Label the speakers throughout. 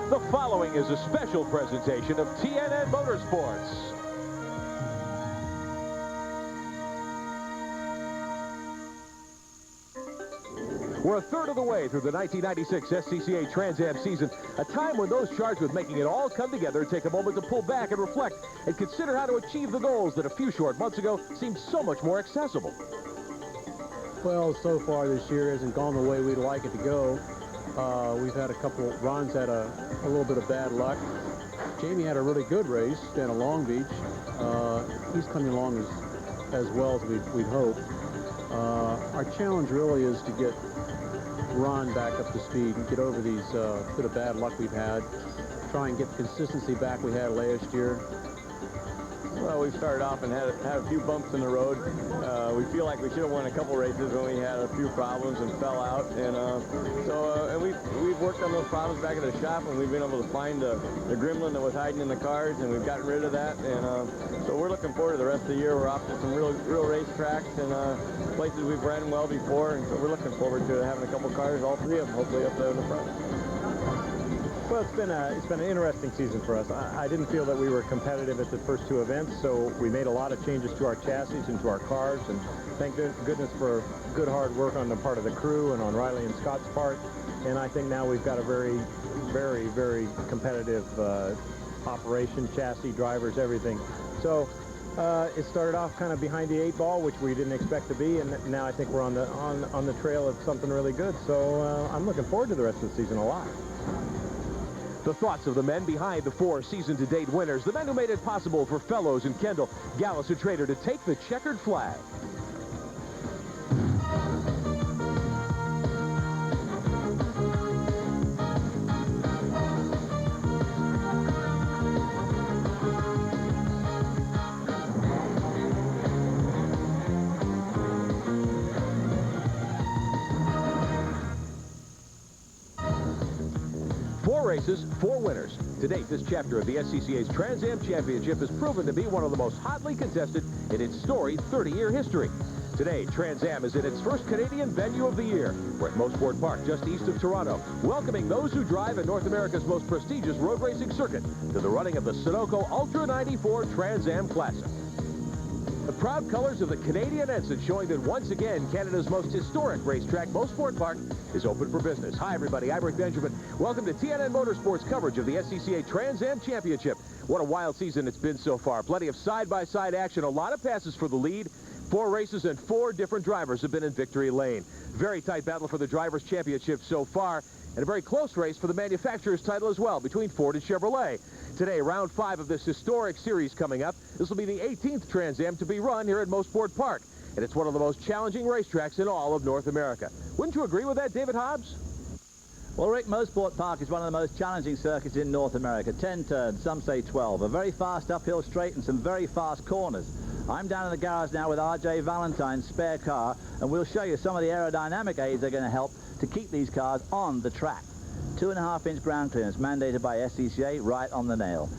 Speaker 1: The following is a special presentation of TNN Motorsports. We're a third of the way through the 1996 SCCA Trans Am season, a time when those charged with making it all come together take a moment to pull back and reflect and consider how to achieve the goals that a few short months ago seemed so much more accessible.
Speaker 2: Well, so far this year hasn't gone the way we'd like it to go. We've had a couple, Ron's had a little bit of bad luck. Jamie had a really good race down at Long Beach. He's coming along as well as we'd hoped. Our challenge really is to get Ron back up to speed and get over these bit of bad luck we've had. Try and get the consistency back we had last year.
Speaker 3: Well, we started off and had a few bumps in the road. We feel like we should have won a couple races when we had a few problems and fell out. And and we've worked on those problems back at the shop, and we've been able to find the gremlin that was hiding in the cars, and we've gotten rid of that. And so we're looking forward to the rest of the year. We're off to some real race tracks and places we've ran well before, and so we're looking forward to having a couple cars, all three of them, hopefully up there in the front.
Speaker 4: Well, it's been an interesting season for us. I didn't feel that we were competitive at the first two events, so we made a lot of changes to our chassis and to our cars, and thank goodness for good hard work on the part of the crew and on Riley and Scott's part. And I think now we've got a very, very, very competitive operation, chassis, drivers, everything. So it started off kind of behind the 8 ball, which we didn't expect to be, and now I think we're on the trail of something really good. So I'm looking forward to the rest of the season a lot.
Speaker 1: The thoughts of the men behind the 4 season-to-date winners, the men who made it possible for Fellows and Kendall, Gallus and Trader to take the checkered flag. Races, 4 winners. To date, this chapter of the SCCA's Trans Am Championship has proven to be one of the most hotly contested in its storied 30-year history. Today, Trans Am is in its first Canadian venue of the year. We're at Mosport Park, just east of Toronto, welcoming those who drive in North America's most prestigious road racing circuit to the running of the Sunoco Ultra 94 Trans Am Classic. The proud colors of the Canadian ensign showing that once again Canada's most historic racetrack, Mosport Park, is open for business. Hi everybody, I'm Rick Benjamin. Welcome to TNN Motorsports coverage of the SCCA Trans Am Championship. What a wild season it's been so far. Plenty of side-by-side action, a lot of passes for the lead. 4 races and 4 different drivers have been in victory lane. Very tight battle for the Drivers' Championship so far, and a very close race for the manufacturer's title as well between Ford and Chevrolet. Today, round 5 of this historic series coming up. This will be the 18th Trans Am to be run here at Mosport Park, and it's one of the most challenging racetracks in all of North America. Wouldn't you agree with that, David Hobbs?
Speaker 5: Well, Rick, Mosport Park is one of the most challenging circuits in North America. 10 turns, some say 12. A very fast uphill straight and some very fast corners. I'm down in the garage now with R.J. Valentine's spare car, and we'll show you some of the aerodynamic aids that are going to help to keep these cars on the track. 2.5-inch ground clearance mandated by SCCA, right on the nail.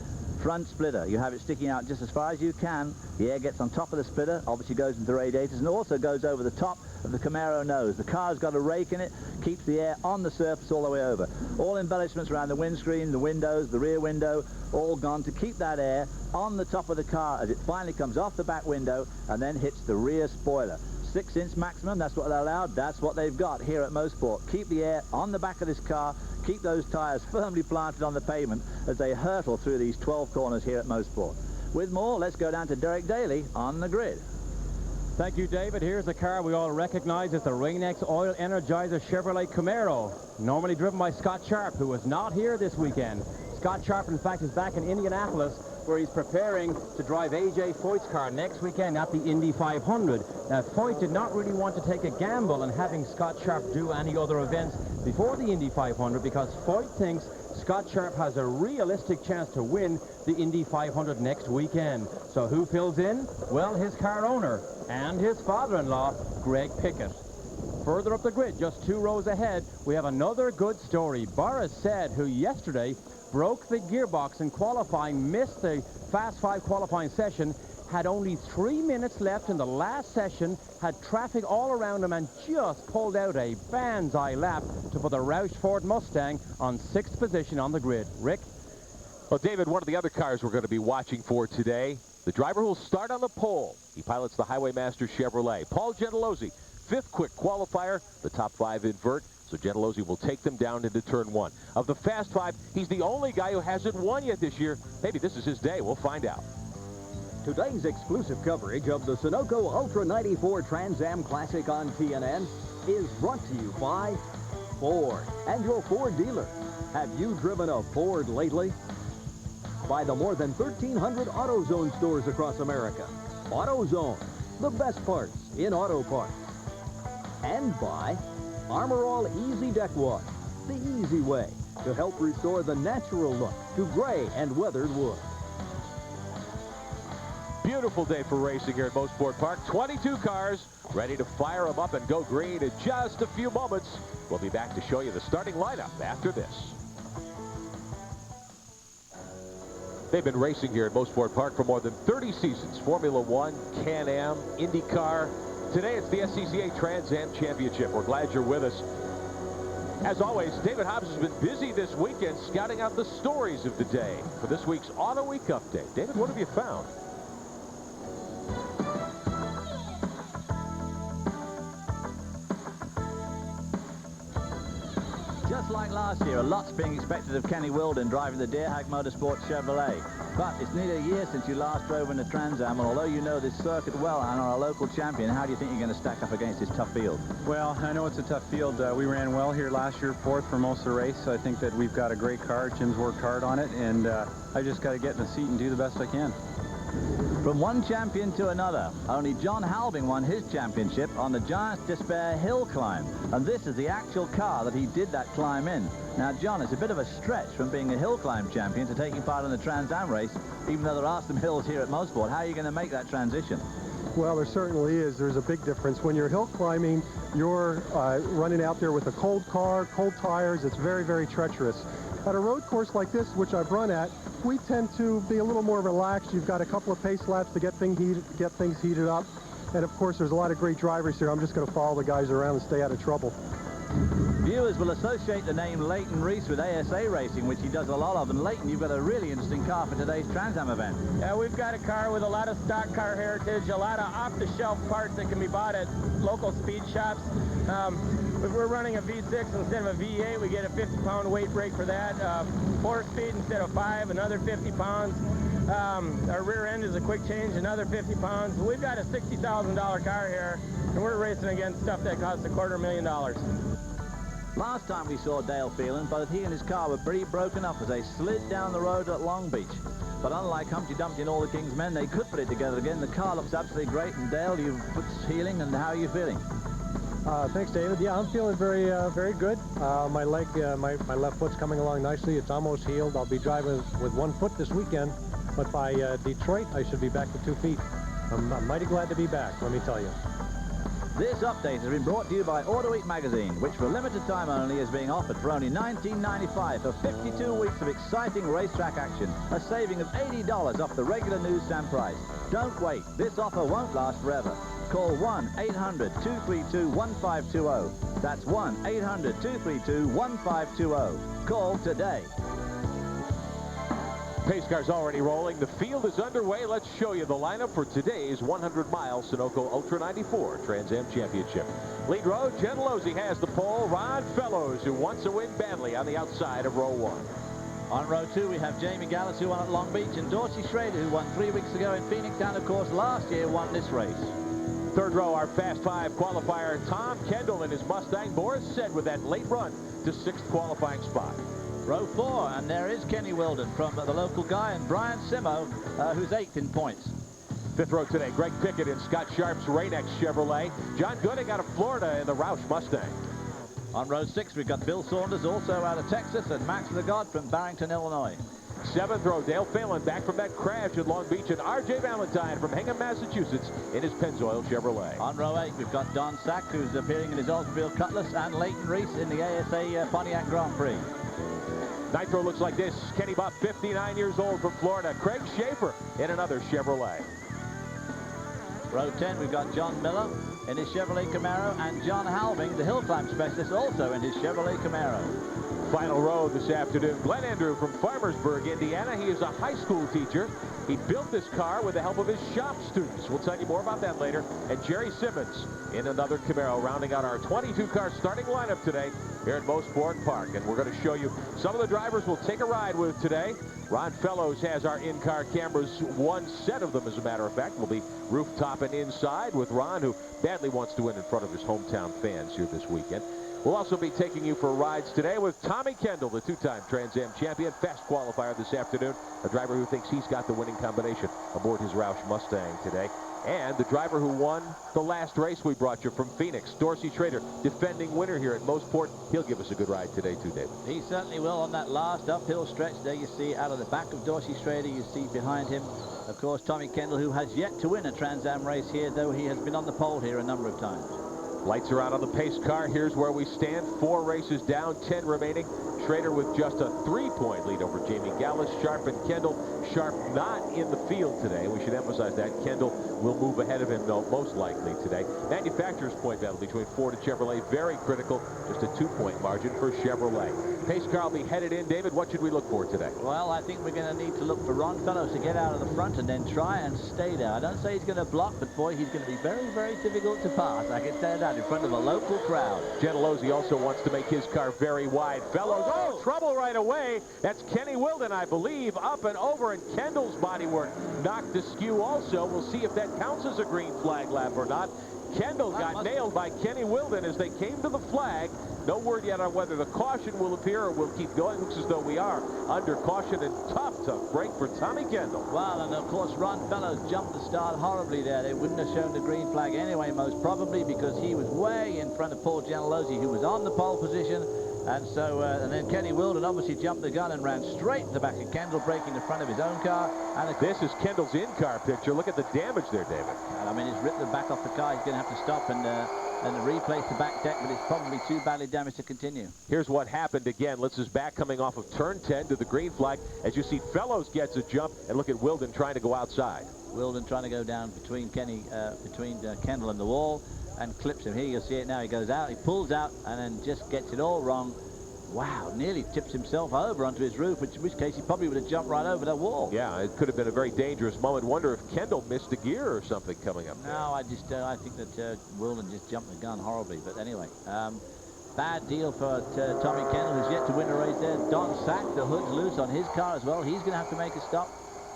Speaker 5: Front splitter, you have it sticking out just as far as you can. The air gets on top of the splitter, obviously goes into the radiators, and also goes over the top of the Camaro nose. The car's got a rake in it, keeps the air on the surface all the way over. All embellishments around the windscreen, the windows, the rear window, all gone to keep that air on the top of the car as it finally comes off the back window and then hits the rear spoiler. 6-inch maximum, that's what they're allowed, that's what they've got here at Mosport. Keep the air on the back of this car, keep those tires firmly planted on the pavement as they hurtle through these 12 corners here at Mosport. With more, let's go down to Derek Daly on the grid.
Speaker 6: Thank you, David. Here's the car we all recognize as the Rain-X Oil Energizer Chevrolet Camaro, normally driven by Scott Sharp, who was not here this weekend. Scott Sharp, in fact, is back in Indianapolis, where he's preparing to drive A.J. Foyt's car next weekend at the Indy 500. Now, Foyt did not really want to take a gamble on having Scott Sharp do any other events before the Indy 500 because Foyt thinks Scott Sharp has a realistic chance to win the Indy 500 next weekend. So who fills in? Well, his car owner and his father-in-law, Greg Pickett. Further up the grid, just 2 rows ahead, we have another good story. Boris Said, who yesterday broke the gearbox in qualifying, missed the Fast 5 qualifying session, had only 3 minutes left in the last session, had traffic all around him, and just pulled out a banzai lap to put the Roush Ford Mustang on 6th position on the grid. Rick?
Speaker 1: Well, David, one of the other cars we're going to be watching for today, the driver who will start on the pole. He pilots the Highwaymaster Chevrolet. Paul Gentilozzi, 5th quick qualifier, the top 5 invert. So Gentilozzi will take them down into turn 1. Of the Fast 5, he's the only guy who hasn't won yet this year. Maybe this is his day. We'll find out.
Speaker 7: Today's exclusive coverage of the Sunoco Ultra 94 Trans Am Classic on TNN is brought to you by Ford and your Ford dealer. Have you driven a Ford lately? By the more than 1,300 AutoZone stores across America. AutoZone, the best parts in auto parts. And by Armor All Easy Deck Wash, the easy way to help restore the natural look to gray and weathered wood.
Speaker 1: Beautiful day for racing here at Mosport Park. 22 cars ready to fire them up and go green in just a few moments. We'll be back to show you the starting lineup after this. They've been racing here at Mosport Park for more than 30 seasons. Formula One, Can-Am, IndyCar. Today it's the SCCA Trans Am Championship. We're glad you're with us. As always, David Hobbs has been busy this weekend scouting out the stories of the day for this week's Auto Week update. David, what have you found?
Speaker 5: Just like last year, a lot's being expected of Kenny Wilden driving the Deerhag Motorsport Chevrolet. But it's nearly a year since you last drove in a Trans Am, and although you know this circuit well and are a local champion, how do you think you're going to stack up against this tough field?
Speaker 8: Well, I know it's a tough field. We ran well here last year, 4th for most of the race. I think that we've got a great car. Jim's worked hard on it, and I just got to get in the seat and do the best I can.
Speaker 5: From one champion to another, only John Halbing won his championship on the Giant's Despair hill climb. And this is the actual car that he did that climb in. Now, John, it's a bit of a stretch from being a hill climb champion to taking part in the Trans Am race, even though there are some hills here at Mosport. How are you going to make that transition?
Speaker 9: Well, there certainly is. There's a big difference. When you're hill climbing, you're running out there with a cold car, cold tires. It's very, very treacherous. At a road course like this, which I've run at, we tend to be a little more relaxed. You've got a couple of pace laps to get things heated up. And, of course, there's a lot of great drivers here. I'm just going to follow the guys around and stay out of trouble.
Speaker 5: Viewers will associate the name Leighton Reese with ASA racing, which he does a lot of. And Leighton, you've got a really interesting car for today's Trans Am event.
Speaker 10: Yeah, we've got a car with a lot of stock car heritage, a lot of off-the-shelf parts that can be bought at local speed shops. If we're running a V6 instead of a V8, we get a 50-pound weight brake for that. 4-speed instead of 5, another 50 pounds. Our rear end is a quick change, another 50 pounds. We've got a $60,000 car here, and we're racing against stuff that costs $250,000.
Speaker 5: Last time we saw Dale Phelan, both he and his car were pretty broken up as they slid down the road at Long Beach. But unlike Humpty Dumpty and all the King's Men, they could put it together again. The car looks absolutely great. And Dale, you've put healing, and how are you feeling?
Speaker 2: Thanks, David. Yeah, I'm feeling very, very good. My leg, my left foot's coming along nicely. It's almost healed. I'll be driving with 1 foot this weekend, but by Detroit, I should be back to 2 feet. I'm mighty glad to be back, let me tell you.
Speaker 5: This update has been brought to you by Auto Week magazine, which for a limited time only is being offered for only $19.95 for 52 weeks of exciting racetrack action, a saving of $80 off the regular newsstand price. Don't wait. This offer won't last forever. Call 1-800-232-1520. That's 1-800-232-1520. Call today.
Speaker 1: Pace car's already rolling. The field is underway. Let's show you the lineup for today's 100-mile Sunoco Ultra 94 Trans Am Championship. Lead row, Gentilozzi has the pole. Ron Fellows, who wants to win badly, on the outside of row 1.
Speaker 5: On row 2, we have Jamie Gallus, who won at Long Beach, and Dorsey Schrader, who won 3 weeks ago in Phoenix, and of course last year won this race.
Speaker 1: Third row, our Fast 5 qualifier, Tom Kendall in his Mustang. Boris said with that late run to 6th qualifying spot.
Speaker 5: Row 4, and there is Kenny Wilden from the local guy, and Brian Simo, who's 8th in points.
Speaker 1: 5th row today, Greg Pickett in Scott Sharp's Rain-X Chevrolet. John Gooding out of Florida in the Roush Mustang.
Speaker 5: On row 6, we've got Bill Saunders, also out of Texas, and Max the God from Barrington, Illinois.
Speaker 1: 7th row, Dale Phelan back from that crash at Long Beach, and R.J. Valentine from Hingham, Massachusetts in his Pennzoil Chevrolet.
Speaker 5: On row 8, we've got Don Sack, who's appearing in his Oldsmobile Cutlass, and Leighton Reese in the ASA Pontiac Grand Prix.
Speaker 1: 9th row looks like this. Kenny Buff, 59 years old from Florida. Craig Schaefer in another Chevrolet.
Speaker 5: Row 10, we've got John Miller in his Chevrolet Camaro, and John Halving, the hill climb specialist, also in his Chevrolet Camaro.
Speaker 1: Final row this afternoon, Glenn Andrew from Farmersburg, Indiana. He is a high school teacher. He built this car with the help of his shop students. We'll tell you more about that later. And Jerry Simmons in another Camaro, rounding out our 22-car starting lineup today here at Mosport Park. And we're going to show you some of the drivers we'll take a ride with today. Ron Fellows has our in-car cameras, one set of them, as a matter of fact. We'll be rooftop and inside with Ron, who badly wants to win in front of his hometown fans here this weekend. We'll also be taking you for rides today with Tommy Kendall, the two-time Trans Am champion, fast qualifier this afternoon, a driver who thinks he's got the winning combination aboard his Roush Mustang today. And the driver who won the last race we brought you from Phoenix, Dorsey Schrader, defending winner here at Mosport. He'll give us a good ride today too, David.
Speaker 5: He certainly will on that last uphill stretch. There you see out of the back of Dorsey Schrader, you see behind him, of course, Tommy Kendall, who has yet to win a Trans Am race here, though he has been on the pole here a number of times.
Speaker 1: Lights are out on the pace car. Here's where we stand. 4 races down, 10 remaining. Schrader with just a 3-point lead over Jamie Gallus. Sharp and Kendall. Sharp not in the field today. We should emphasize that. Kendall will move ahead of him, though, most likely today. Manufacturer's point battle between Ford and Chevrolet. Very critical. Just a 2-point margin for Chevrolet. Pace car will be headed in. David, what should we look for today?
Speaker 5: Well, I think we're going to need to look for Ron Fellows to get out of the front and then try and stay there. I don't say he's going to block, but boy, he's going to be very, very difficult to pass. I can say that in front of a local crowd.
Speaker 1: Gentilozzi also wants to make his car very wide. Fellows, oh, trouble right away. That's Kenny Wilden, I believe, up and over, and Kendall's bodywork knocked askew also. We'll see if that counts as a green flag lap or not. Kendall got nailed by Kenny Wilden as they came to the flag. No word yet on whether the caution will appear or will keep going. Looks as though we are under caution, and tough break for Tommy Kendall.
Speaker 5: Well, and of course, Ron Fellows jumped the start horribly there. They wouldn't have shown the green flag anyway, most probably, because he was way in front of Paul Gentilozzi, who was on the pole position. And so, and then Kenny Wilden obviously jumped the gun and ran straight to the back of Kendall, breaking the front of his own car. And
Speaker 1: this is Kendall's in-car picture. Look at the damage there, David.
Speaker 5: And I mean, he's ripped the back off the car. He's going to have to stop and replace the back deck, but it's probably too badly damaged to continue.
Speaker 1: Here's what happened again. Let's is back coming off of turn 10 to the green flag. As you see, Fellows gets a jump, and look at Wilden trying to go outside.
Speaker 5: Wilden trying to go down between Kendall and the wall and clips him. Here you'll see it now. He goes out, he pulls out, and then just gets it all wrong. Wow, nearly tips himself over onto his roof, in which case he probably would have jumped right over that wall.
Speaker 1: Yeah, it could have been a very dangerous moment. Wonder if Kendall missed a gear or something coming up there.
Speaker 5: No, I think that Wilden just jumped the gun horribly. But anyway, bad deal for Tommy Kendall, who's yet to win a race there. Don Sack, the hood's loose on his car as well. He's going to have to make a stop.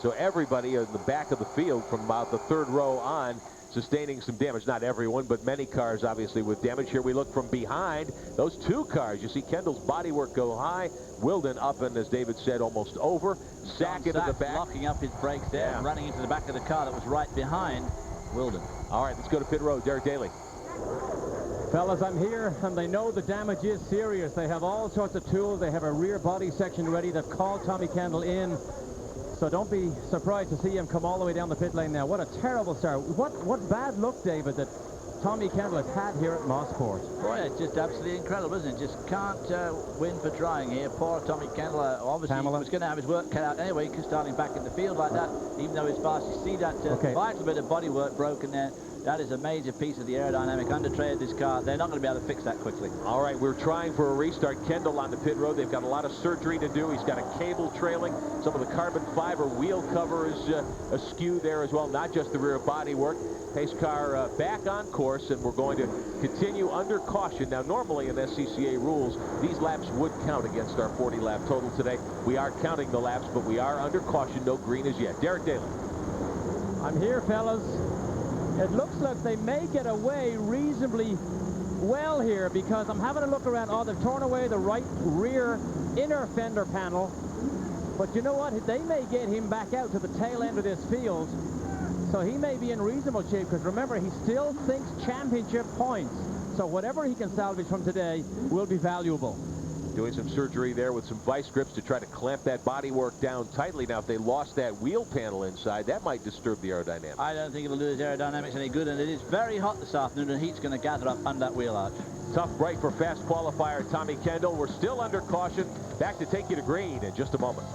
Speaker 1: So everybody in the back of the field from about the 3rd row on sustaining some damage. Not everyone, but many cars obviously with damage. Here we look from behind. Those 2 cars, you see Kendall's bodywork go high. Wilden up and, as David said, almost over. Sack into the back.
Speaker 5: Locking up his brakes there and running into the back of the car that was right behind Wilden.
Speaker 1: All right, let's go to pit road. Derek Daly.
Speaker 6: Fellas, I'm here, and they know the damage is serious. They have all sorts of tools. They have a rear body section ready. They've called Tommy Kendall in. So don't be surprised to see him come all the way down the pit lane now. What a terrible start. What bad luck, David, that Tommy Kendall has had here at Mosport.
Speaker 5: Boy, it's just absolutely incredible, isn't it? Just can't win for trying here. Poor Tommy Kendall, obviously was going to have his work cut out anyway, starting back in the field like that, even though it's fast. You see that vital bit of bodywork broken there. That is a major piece of the aerodynamic undertray of this car. They're not going to be able to fix that quickly.
Speaker 1: All right, we're trying for a restart. Kendall on the pit road. They've got a lot of surgery to do. He's got a cable trailing. Some of the carbon fiber wheel cover is askew there as well, not just the rear body work. Pace car back on course, and we're going to continue under caution. Now, normally in SCCA rules, these laps would count against our 40-lap total today. We are counting the laps, but we are under caution. No green as yet. Derek Daly.
Speaker 6: I'm here, fellas. It looks like they may get away reasonably well here, because I'm having a look around. Oh, they've torn away the right rear inner fender panel. But you know what? They may get him back out to the tail end of this field. So he may be in reasonable shape, because remember, he still thinks championship points. So whatever he can salvage from today will be valuable.
Speaker 1: Doing some surgery there with some vice grips to try to clamp that bodywork down tightly. Now, if they lost that wheel panel inside, that might disturb the aerodynamics.
Speaker 5: I don't think it'll do his aerodynamics any good, and it is very hot this afternoon, and heat's going to gather up under that wheel arch.
Speaker 1: Tough break for fast qualifier Tommy Kendall. We're still under caution. Back to take you to green in just a moment.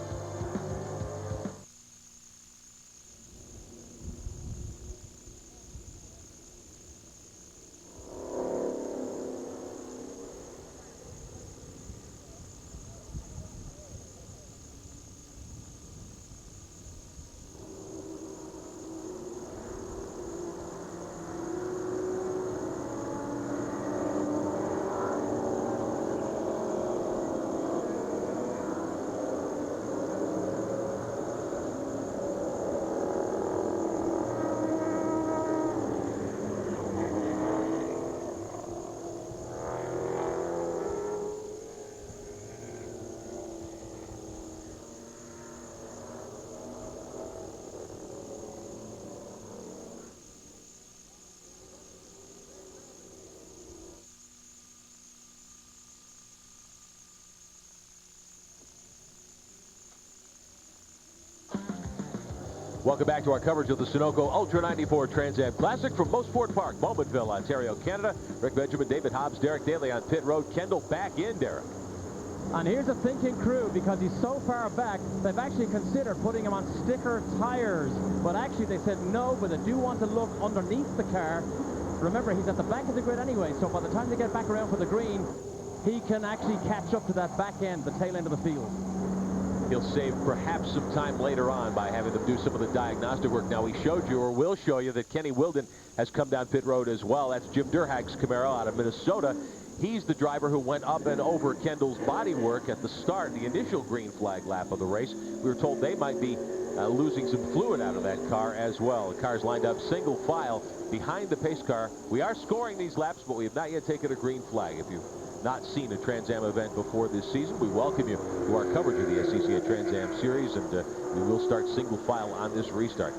Speaker 1: Welcome back to our coverage of the Sunoco Ultra 94 Trans Am Classic from Mosport Park, Bowmanville, Ontario, Canada. Rick Benjamin, David Hobbs, Derek Daly on pit road. Kendall back in, Derek.
Speaker 6: And here's a thinking crew, because he's so far back, they've actually considered putting him on sticker tires. But actually they said no, but they do want to look underneath the car. Remember, he's at the back of the grid anyway, so by the time they get back around for the green, he can actually catch up to that back end, the tail end of the field.
Speaker 1: He'll save perhaps some time later on by having them do some of the diagnostic work. Now, we showed you, or will show you, that Kenny Wilden has come down pit road as well. That's Jim Durhag's Camaro out of Minnesota. He's the driver who went up and over Kendall's bodywork at the start, the initial green flag lap of the race. We were told they might be losing some fluid out of that car as well. The car's lined up single file behind the pace car. We are scoring these laps, but we have not yet taken a green flag. If you've not seen a Trans Am event before this season, we welcome you to our coverage of the SCCA Trans Am Series, and we will start single file on this restart.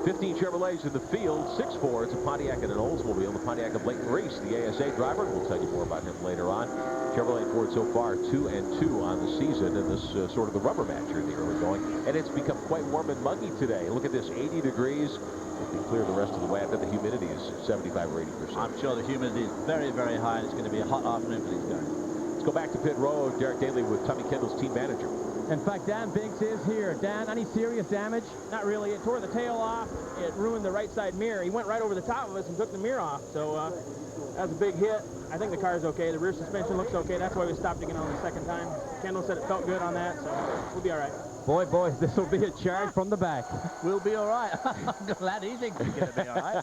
Speaker 1: 15 Chevrolets in the field, 6 Fords, a Pontiac and an Oldsmobile. The Pontiac of Leighton Reese, the ASA driver. We'll tell you more about him later on. Chevrolet and Ford so far 2-2 on the season in this sort of the rubber match here in the early going. And it's become quite warm and muggy today. Look at this, 80 degrees. It'll be clear the rest of the way. I bet the humidity is 75 or 80%.
Speaker 5: I'm sure the humidity is very, very high, and it's going to be a hot afternoon for these guys.
Speaker 1: Let's go back to pit road. Derek Daly with Tommy Kendall's team manager.
Speaker 6: In fact, Dan Binks is here. Dan, any serious damage?
Speaker 10: Not really. It tore the tail off. It ruined the right side mirror. He went right over the top of us and took the mirror off. So that was a big hit. I think the car's okay. The rear suspension looks okay. That's why we stopped again on the second time. Kendall said it felt good on that, so we'll be all right.
Speaker 6: Boy, boys, this will be a charge from the back.
Speaker 5: We'll be all right. I'm glad he thinks he's going to be all right.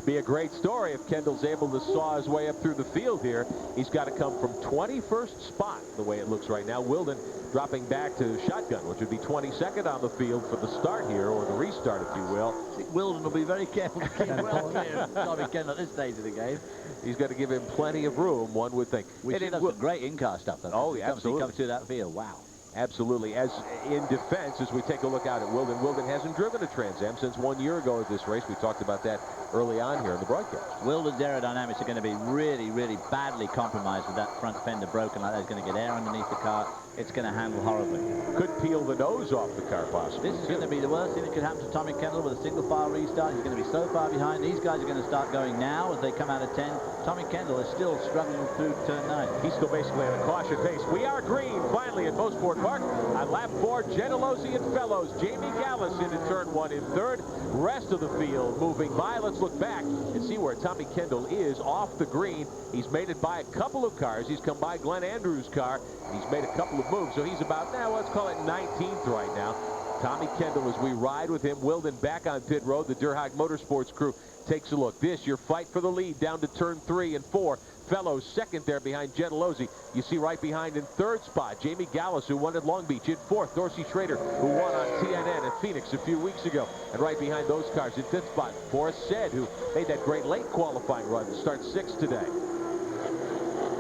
Speaker 1: Be a great story if Kendall's able to saw his way up through the field here. He's got to come from 21st spot, the way it looks right now. Wilden dropping back to shotgun, which would be 22nd on the field for the start here, or the restart, if you will.
Speaker 5: I think Wilden will be very careful to keep well clear of Tommy Kendall at this stage of the game.
Speaker 1: He's got to give him plenty of room, one would think.
Speaker 5: We should have some great in-car stuff.
Speaker 1: Oh, yeah, absolutely.
Speaker 5: He comes through that field. Wow.
Speaker 1: Absolutely. As in defense, as we take a look out at Wilden, Wilden hasn't driven a Trans Am since 1 year ago at this race. We talked about that early on here in the broadcast.
Speaker 5: Wilden's aerodynamics are going to be really, really badly compromised with that front fender broken like that. It's going to get air underneath the car. It's going to handle horribly.
Speaker 1: Could peel the nose off the car, possibly.
Speaker 5: This is going to be the worst thing that could happen to Tommy Kendall with a single file restart. He's going to be so far behind. These guys are going to start going now as they come out of 10. Tommy Kendall is still struggling through turn 9.
Speaker 1: He's still basically at a caution pace. We are green finally at Mosport Park. On lap 4, Gentilozzi and Fellows. Jamie Gallus into turn 1 in third. Rest of the field moving by. Let's look back and see where Tommy Kendall is off the green. He's made it by a couple of cars. He's come by Glenn Andrews' car. He's made a couple of moves, so he's about, let's call it 19th right now. Tommy Kendall, as we ride with him. Wilden back on pit road. The Durhag Motorsports crew takes a look. This, your fight for the lead down to turn 3 and 4. Fellows second there behind Gentilozzi. You see right behind in third spot, Jamie Gallus, who won at Long Beach. In fourth, Dorsey Schrader, who won on TNN at Phoenix a few weeks ago. And right behind those cars in fifth spot, Forrest Said, who made that great late qualifying run to start 6th today.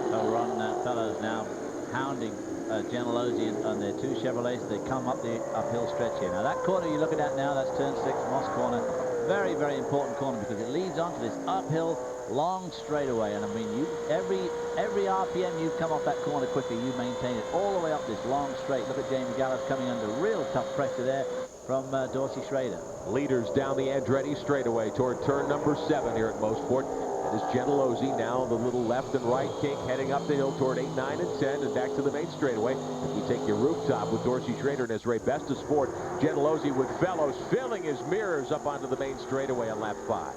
Speaker 5: So Ron Fellows now hounding Gentilozzi on their 2 Chevrolets. They come up the uphill stretch here. Now that corner you're looking at now, that's turn 6, Moss corner. Very, very important corner because it leads on to this uphill long straightaway. And I mean, every RPM you come off that corner quickly, you maintain it all the way up this long straight. Look at Jamie Gallus coming under real tough pressure there from Dorsey Schrader.
Speaker 1: Leaders down the Andretti straightaway toward turn number 7 here at Mosport. It is Gentilozzi now, the little left and right kink heading up the hill toward 8, 9, and 10 and back to the main straightaway. If we take your rooftop with Dorsey Schrader and his Ray Best of Sport, Gentilozzi with Fellows filling his mirrors up onto the main straightaway on lap 5.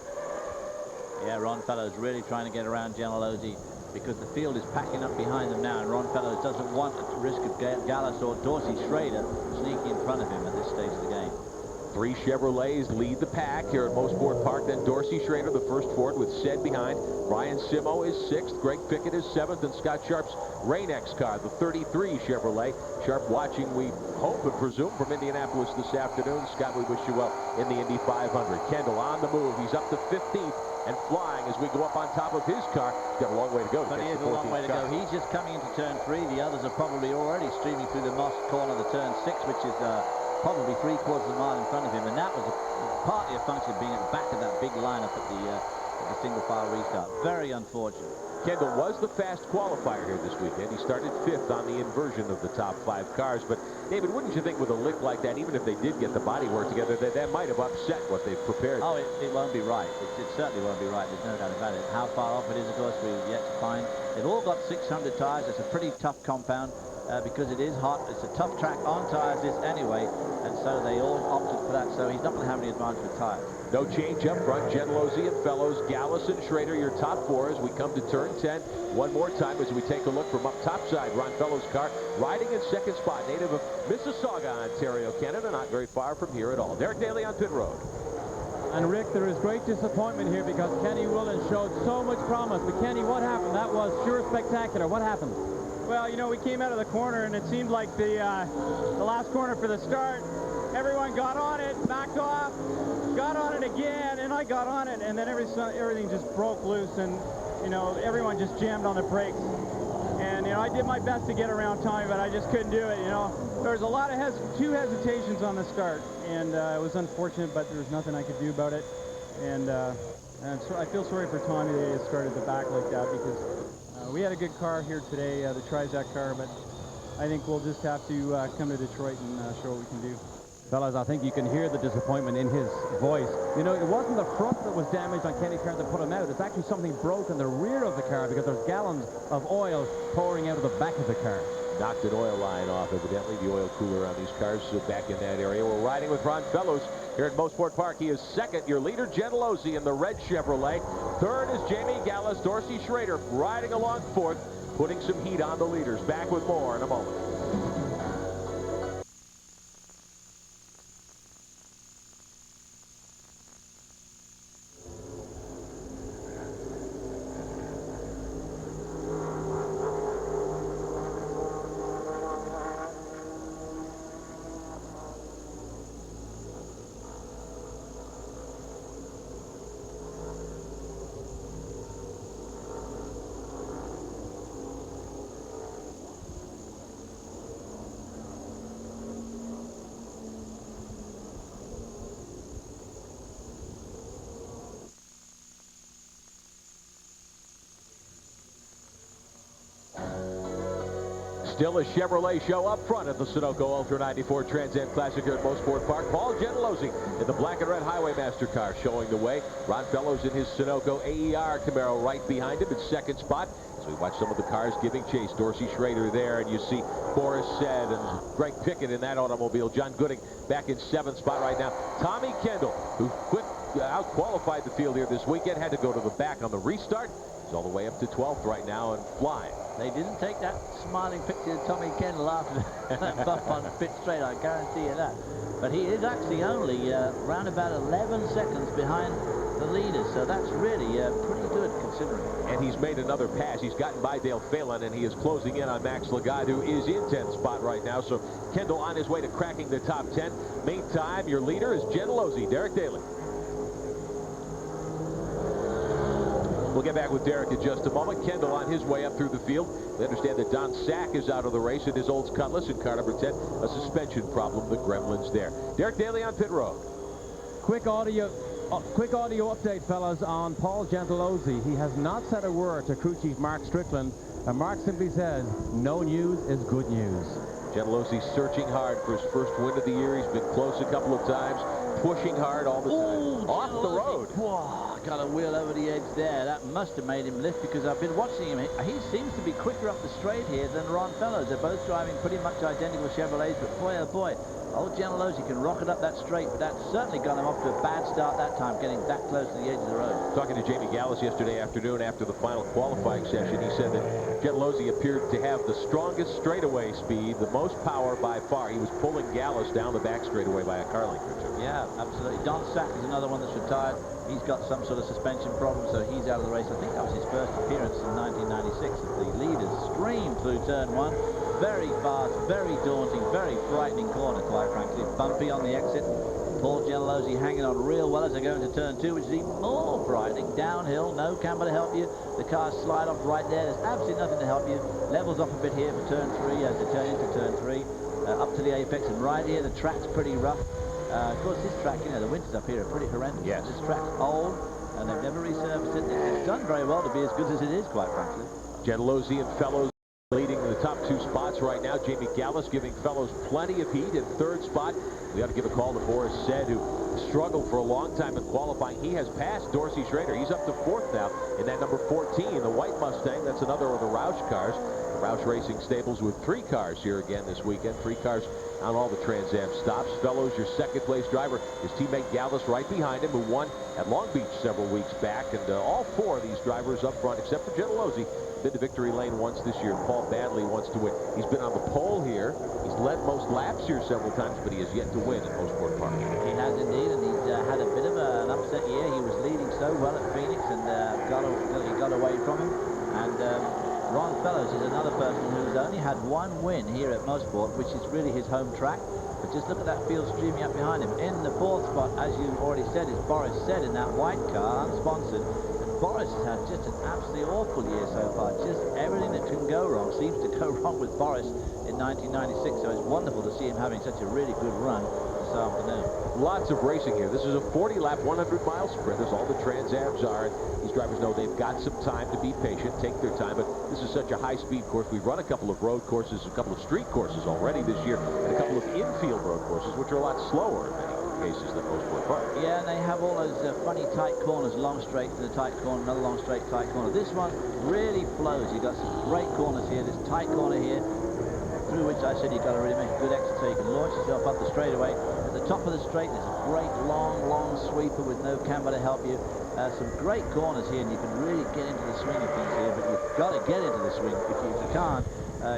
Speaker 5: Yeah, Ron Fellows really trying to get around Gentilozzi because the field is packing up behind them now, and Ron Fellows doesn't want the risk of Gallus or Dorsey Schrader sneaking in front of him at this stage of the game.
Speaker 1: 3 Chevrolets lead the pack here at Mosport Park. Then Dorsey Schrader, the first Ford, with Said behind. Brian Simo is 6th. Greg Pickett is 7th. And Scott Sharp's Rain-X car, the 33 Chevrolet. Sharp watching, we hope and presume, from Indianapolis this afternoon. Scott, we wish you well in the Indy 500. Kendall on the move. He's up to 15th and flying as we go up on top of his car. He's got a long way to go.
Speaker 5: But he has a long way to go. He's just coming into turn 3. The others are probably already streaming through the Moss corner, the turn 6, which is probably 3/4 of a mile in front of him, and that was partly a function of being at the back of that big lineup at the single file restart. Very unfortunate.
Speaker 1: Kendall was the fast qualifier here this weekend. He started 5th on the inversion of the top 5 cars. But, David, wouldn't you think with a lick like that, even if they did get the bodywork together, that might have upset what they've prepared?
Speaker 5: Oh, it won't be right. It certainly won't be right. There's no doubt about it. How far off it is, of course, we've yet to find. They've all got 600 tyres. It's a pretty tough compound because it is hot. It's a tough track on tyres this anyway, and so they all opted for that. So he's not going to have any advantage with tyres.
Speaker 1: No change up front. Gentilozzi and Fellows, Gallus and Schrader, your top 4 as we come to turn 10. One more time as we take a look from up top side. Ron Fellows' car riding in 2nd spot, native of Mississauga, Ontario, Canada, not very far from here at all. Derek Daly on pit road.
Speaker 6: And Rick, there is great disappointment here because Kenny Willen showed so much promise. But Kenny, what happened? That was sure spectacular. What happened?
Speaker 10: Well, you know, we came out of the corner, and it seemed like the last corner for the start, everyone got on it, backed off, got on it again, and I got on it, and then everything just broke loose, and, you know, everyone just jammed on the brakes. And, you know, I did my best to get around Tommy, but I just couldn't do it, you know. There was a lot of two hesitations on the start, and it was unfortunate, but there was nothing I could do about it. And so I feel sorry for Tommy that he started the back like that, because we had a good car here today, the Trizac car, but I think we'll just have to come to Detroit and show what we can do.
Speaker 6: Fellas, I think you can hear the disappointment in his voice. You know, it wasn't the front that was damaged on Kenny's car that put him out. It's actually something broke in the rear of the car because there's gallons of oil pouring out of the back of the car.
Speaker 1: Knocked an oil line off, evidently, the oil cooler on these cars back in that area. We're riding with Ron Fellows here at Mosport Park. He is 2nd. Your leader, Gentilozzi, in the red Chevrolet. 3rd is Jamie Gallus. Dorsey Schrader riding along 4th, putting some heat on the leaders. Back with more in a moment. Still a Chevrolet show up front at the Sunoco Ultra 94 Trans Am Classic here at Mosport Park. Paul Gentilozzi in the black and red Highway Master car showing the way. Ron Fellows in his Sunoco AER Camaro right behind him in 2nd spot. As we watch some of the cars giving chase. Dorsey Schrader there, and you see Boris Said and Greg Pickett in that automobile. John Gooding back in 7th spot right now. Tommy Kendall, who out-qualified the field here this weekend, had to go to the back on the restart. He's all the way up to 12th right now and flying.
Speaker 5: They didn't take that smiling picture of Tommy Kendall after that bump on pit straight, I guarantee you that. But he is actually only around about 11 seconds behind the leaders, so that's really pretty good considering.
Speaker 1: And he's made another pass. He's gotten by Dale Phelan, and he is closing in on Max Lagarde, who is in 10th spot right now. So Kendall on his way to cracking the top 10. Meantime, your leader is Gentilozzi, Derek Daly. We'll get back with Derek in just a moment. Kendall on his way up through the field. We understand that Don Sack is out of the race in his Olds Cutlass in car number 10. A suspension problem, the gremlins there. Derek Daly on pit road.
Speaker 6: Quick audio update, fellas, on Paul Gentilozzi. He has not said a word to crew chief Mark Strickland, and Mark simply says, no news is good news.
Speaker 1: Gentilozzi searching hard for his first win of the year. He's been close a couple of times, pushing hard all the time. Off the road.
Speaker 5: Whoa, got a wheel over the edge there. That must have made him lift because I've been watching him. He seems to be quicker up the straight here than Ron Fellows. They're both driving pretty much identical Chevrolets, but boy, oh boy, old Gentilozzi can rocket up that straight, but that certainly got him off to a bad start that time, getting that close to the edge of the road.
Speaker 1: Talking to Jamie Gallus yesterday afternoon after the final qualifying session, he said that Gentilozzi appeared to have the strongest straightaway speed, the most power by far. He was pulling Gallus down the back straightaway by a car length or two.
Speaker 5: Yeah, absolutely. Don Sack is another one that's retired. He's got some sort of suspension problem, so he's out of the race. I think that was his first appearance in 1996 as the leaders streamed through turn 1. Very fast, very daunting, very frightening corner, quite frankly. Bumpy on the exit. Paul Gentilozzi hanging on real well as they go into turn 2, which is even more frightening. Downhill, no camber to help you. The cars slide off right there. There's absolutely nothing to help you. Levels off a bit here for turn 3 as they turn into turn 3. Up to the apex, and right here, the track's pretty rough. Of course, this track, you know, the winters up here are pretty horrendous.
Speaker 1: Yes.
Speaker 5: This track's old, and they've never resurfaced it. It's done very well to be as good as it is, quite frankly.
Speaker 1: Gentilozzi and Fellows leading the top 2 spots right now. Jamie Gallus giving Fellows plenty of heat in 3rd spot. We ought to give a call to Boris Said, who struggled for a long time in qualifying. He has passed Dorsey Schrader. He's up to 4th now in that number 14, the white Mustang. That's another of the Roush cars. The Roush Racing Stables with 3 cars here again this weekend. 3 cars on all the Trans Am stops. Fellows, your 2nd place driver. His teammate Gallus right behind him, who won at Long Beach several weeks back. And all 4 of these drivers up front, except for Gentilozzi, been to victory lane once this year. Paul Badley wants to win. He's been on the pole here. He's led most laps here several times, but he has yet to win at Mosport Park.
Speaker 5: He has indeed, and he's had a bit of an upset year. He was leading so well at Phoenix, and he got away from him. And Ron Fellows is another person who's only had 1 win here at Mosport, which is really his home track. But just look at that field streaming up behind him. In the 4th spot, as you already said, is Boris Said in that white car, unsponsored. Boris has had just an absolutely awful year so far. Just everything that can go wrong seems to go wrong with Boris in 1996. So it's wonderful to see him having such a really good run this afternoon.
Speaker 1: Lots of racing here. This is a 40-lap, 100-mile sprint, as all the Trans Ams are. And these drivers know they've got some time to be patient, take their time. But this is such a high-speed course. We've run a couple of road courses, a couple of street courses already this year, and a couple of infield road courses, which are a lot slower in many cases than Mosport Park.
Speaker 5: Yeah, and they have all those funny tight corners, long straight to the tight corner, another long straight tight corner. This one really flows. You've got some great corners here, this tight corner here, through which I said you've got to really make a good exit so you can launch yourself up the straightaway. At the top of the straight, there's a great long sweeper with no camber to help you. Some great corners here, and you can really get into the swing of things here, but you've got to get into the swing. If you can't,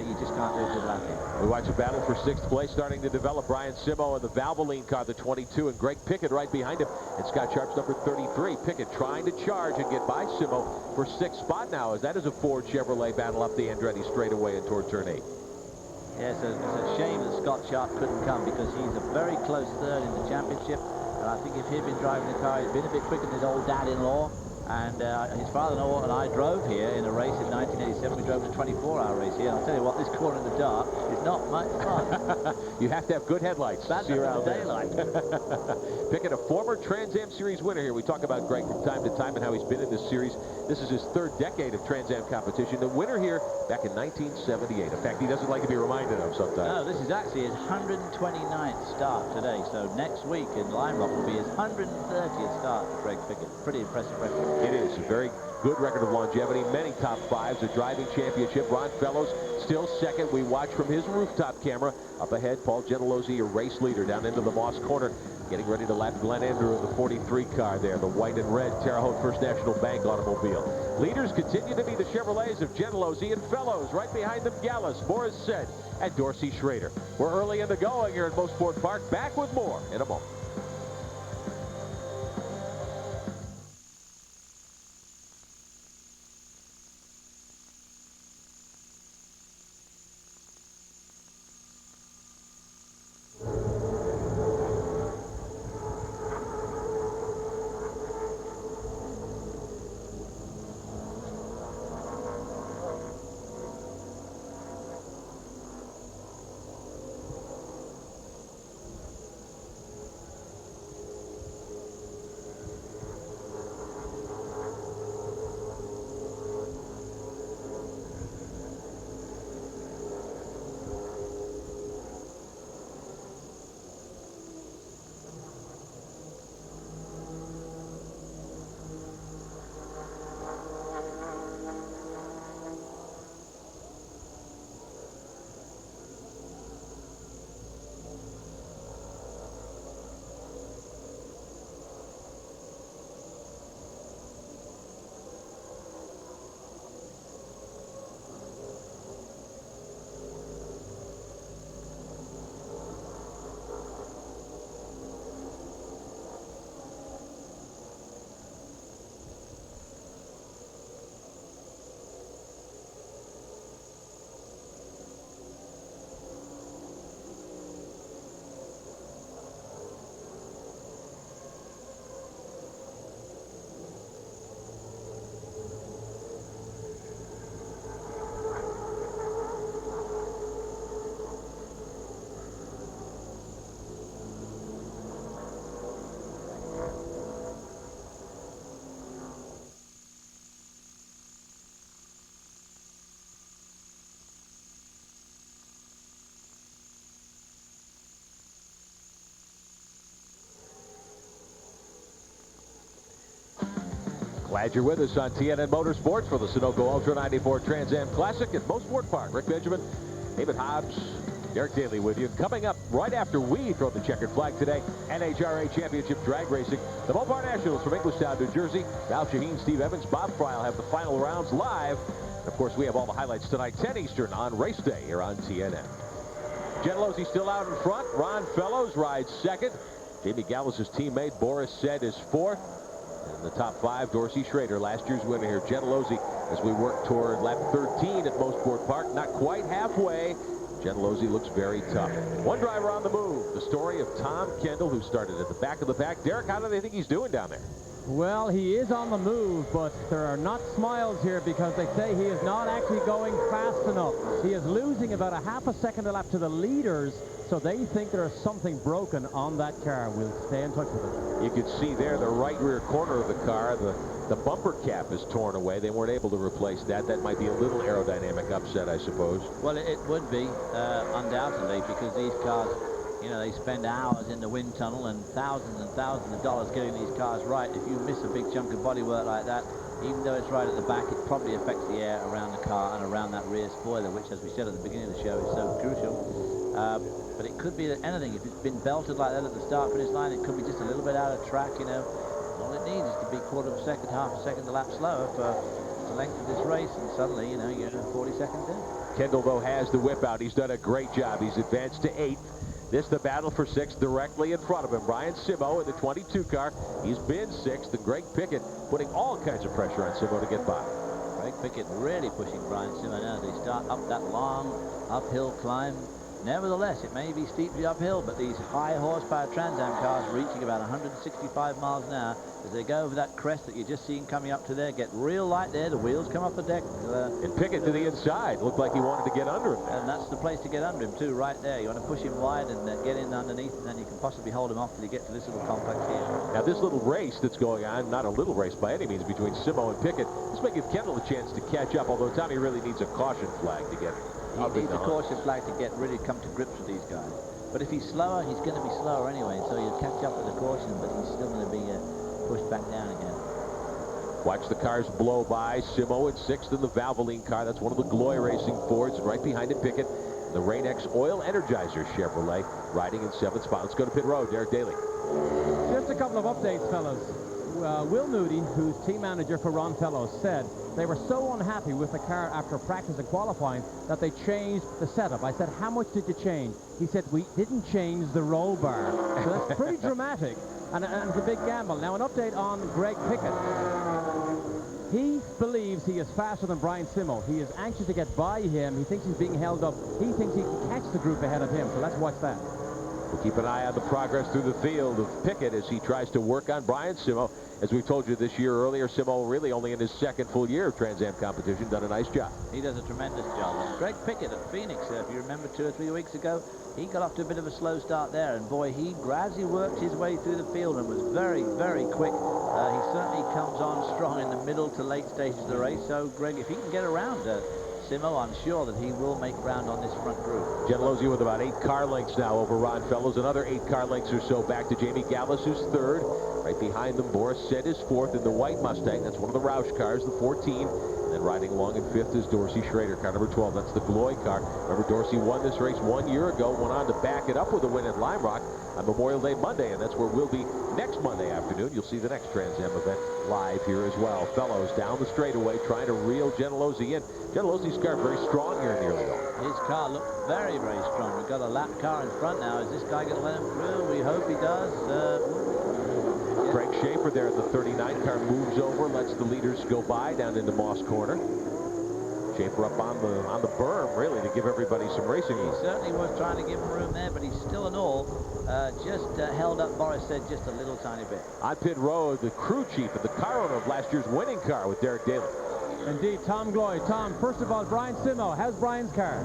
Speaker 5: you just can't do a good lap here.
Speaker 1: We watch a battle for 6th place starting to develop. Brian Simo in the Valvoline car, the 22, and Greg Pickett right behind him. And Scott Sharp's number 33. Pickett trying to charge and get by Simo for 6th spot now, as that is a Ford Chevrolet battle up the Andretti straightaway and toward turn 8.
Speaker 5: Yeah, it's a shame that Scott Sharp couldn't come, because he's a very close 3rd in the championship. And I think if he'd been driving the car, he'd been a bit quicker than his old dad-in-law. And his father-in-law and I drove here in a race in 1987. We drove a 24-hour race here. And I'll tell you what, this corner in the dark is not much fun.
Speaker 1: You have to have good headlights.
Speaker 5: That's
Speaker 1: see around
Speaker 5: daylight.
Speaker 1: Pickett, a former Trans Am Series winner here. We talk about Greg from time to time and how he's been in this series. This is his 3rd decade of Trans Am competition. The winner here back in 1978. In fact, he doesn't like to be reminded of sometimes.
Speaker 5: No, this is actually his 129th start today. So next week in Lime Rock will be his 130th start for Greg Pickett. Pretty impressive record.
Speaker 1: It is a very good record of longevity. Many top 5s, a driving championship. Ron Fellows still 2nd. We watch from his rooftop camera. Up ahead, Paul Gentilozzi, a race leader, down into the Moss corner, getting ready to lap Glenn Andrew in the 43 car there, the white and red Terre Haute First National Bank automobile. Leaders continue to be the Chevrolets of Gentilozzi and Fellows. Right behind them, Gallus, Boris Said, and Dorsey Schrader. We're early in the going here at Mosport Park. Back with more in a moment. Glad you're with us on TNN Motorsports for the Sunoco Ultra 94 Trans Am Classic at Mosport Park. Rick Benjamin, David Hobbs, Derek Daly with you. Coming up right after we throw the checkered flag today, NHRA Championship Drag Racing. The Mopar Nationals from Englishtown, New Jersey. Ralph Shaheen, Steve Evans, Bob Fry will have the final rounds live. And of course, we have all the highlights tonight, 10 Eastern on race day here on TNN. Gentilozzi still out in front. Ron Fellows rides second. Jamie Gallis' teammate Boris Said is fourth. In the top five, Dorsey Schrader, last year's winner here. Gentilozzi, as we work toward lap 13 at Mosport Park, not quite halfway. Gentilozzi looks very tough. One driver on the move. The story of Tom Kendall, who started at the back of the pack. Derek, how do they think he's doing down there?
Speaker 6: Well, he is on the move, but there are not smiles here because they say he is not actually going fast enough. He is losing about a half a second a lap to the leaders, so they think there is something broken on that car. We'll stay in touch with it.
Speaker 1: You can see there the right rear corner of the car, the bumper cap is torn away. They weren't able to replace that. That might be a little aerodynamic upset, I suppose.
Speaker 5: Well, it would be, undoubtedly, because these cars, you know, they spend hours in the wind tunnel and thousands of dollars getting these cars right. If you miss a big chunk of bodywork like that, even though it's right at the back, it probably affects the air around the car and around that rear spoiler, which, as we said at the beginning of the show, is so crucial. But it could be that anything. If it's been belted like that at the start-finish line, it could be just a little bit out of track, you know. All it needs is to be quarter of a second, half a second a lap slower for the length of this race, and suddenly, you know, you're 40 seconds in.
Speaker 1: Kendall, though, has the whip out. He's done a great job. He's advanced to 8th. This the battle for 6th directly in front of him. Brian Simo in the 22 car. He's been 6th, and Greg Pickett putting all kinds of pressure on Simo to get by.
Speaker 5: Greg Pickett really pushing Brian Simo now as they start up that long uphill climb. Nevertheless, it may be steeply uphill, but these high horsepower Trans Am cars reaching about 165 miles an hour as they go over that crest that you're just seeing coming up to there, get real light there, the wheels come off the deck.
Speaker 1: And Pickett to the inside. Looked like he wanted to get under him.
Speaker 5: And that's the place to get under him too, right there. You want to push him wide and get in underneath, and then you can possibly hold him off till you get to this little complex here.
Speaker 1: Now this little race that's going on, not a little race by any means, between Simo and Pickett, this may give Kendall a chance to catch up, although Tommy really needs a caution flag to get
Speaker 5: He needs a caution flag to really come to grips with these guys. But if he's slower, he's going to be slower anyway, so he'll catch up with the caution, but he's still going to be pushed back down again.
Speaker 1: Watch the cars blow by. Simo at 6th in the Valvoline car. That's one of the Gloy Racing Fords. And right behind it, Pickett, the Rain-X Oil Energizer Chevrolet, riding in 7th spot. Let's go to pit road. Derek Daly.
Speaker 6: Just a couple of updates, fellas. Will Moody, who's team manager for Ron Fellows, said they were so unhappy with the car after practice and qualifying that they changed the setup. I said, how much did you change? He said, we didn't change the roll bar. So that's pretty dramatic, and it's a big gamble. Now, an update on Greg Pickett. He believes he is faster than Brian Simo. He is anxious to get by him. He thinks he's being held up. He thinks he can catch the group ahead of him, so let's watch that.
Speaker 1: We'll keep an eye on the progress through the field of Pickett as he tries to work on Brian Simo. As we told you this year earlier, Simo really only in his 2nd full year of Trans Am competition, done a nice job.
Speaker 5: He does a tremendous job. And Greg Pickett at Phoenix, if you remember 2 or 3 weeks ago, he got off to a bit of a slow start there, and boy, he gradually worked his way through the field and was very, very quick. He certainly comes on strong in the middle to late stages of the race, so Greg, if he can get around Simo, I'm sure that he will make ground on this front group.
Speaker 1: Gentilozzi with about 8 car lengths now over Ron Fellows. Another 8 car lengths or so back to Jamie Gallis, who's 3rd. Right behind them, Boris Said is 4th in the white Mustang. That's one of the Roush cars, the 14. And then riding along in 5th is Dorsey Schrader, car number 12. That's the Gloy car. Remember, Dorsey won this race 1 year ago, went on to back it up with a win at Lime Rock on Memorial Day Monday, and that's where we'll be next Monday afternoon. You'll see the next Trans Am event live here as well. Fellows down the straightaway, trying to reel Gentilozzi in. Gentilozzi's car very strong here in the early going.
Speaker 5: His car looked very, very strong. We've got a lap car in front now. Is this guy going to let him through? We hope he does.
Speaker 1: Craig Schaefer there in the 39 car moves over, lets the leaders go by down into Moss Corner. Schaefer up on the berm, really, to give everybody some racing room.
Speaker 5: He certainly was trying to give him room there, but he's still in all. Just held up, Boris Said, just a little tiny bit.
Speaker 1: On pit road, the crew chief and the car owner of last year's winning car with Derek Daly.
Speaker 6: Indeed, Tom Gloy. Tom, first of all, Brian Simo, how's Brian's car?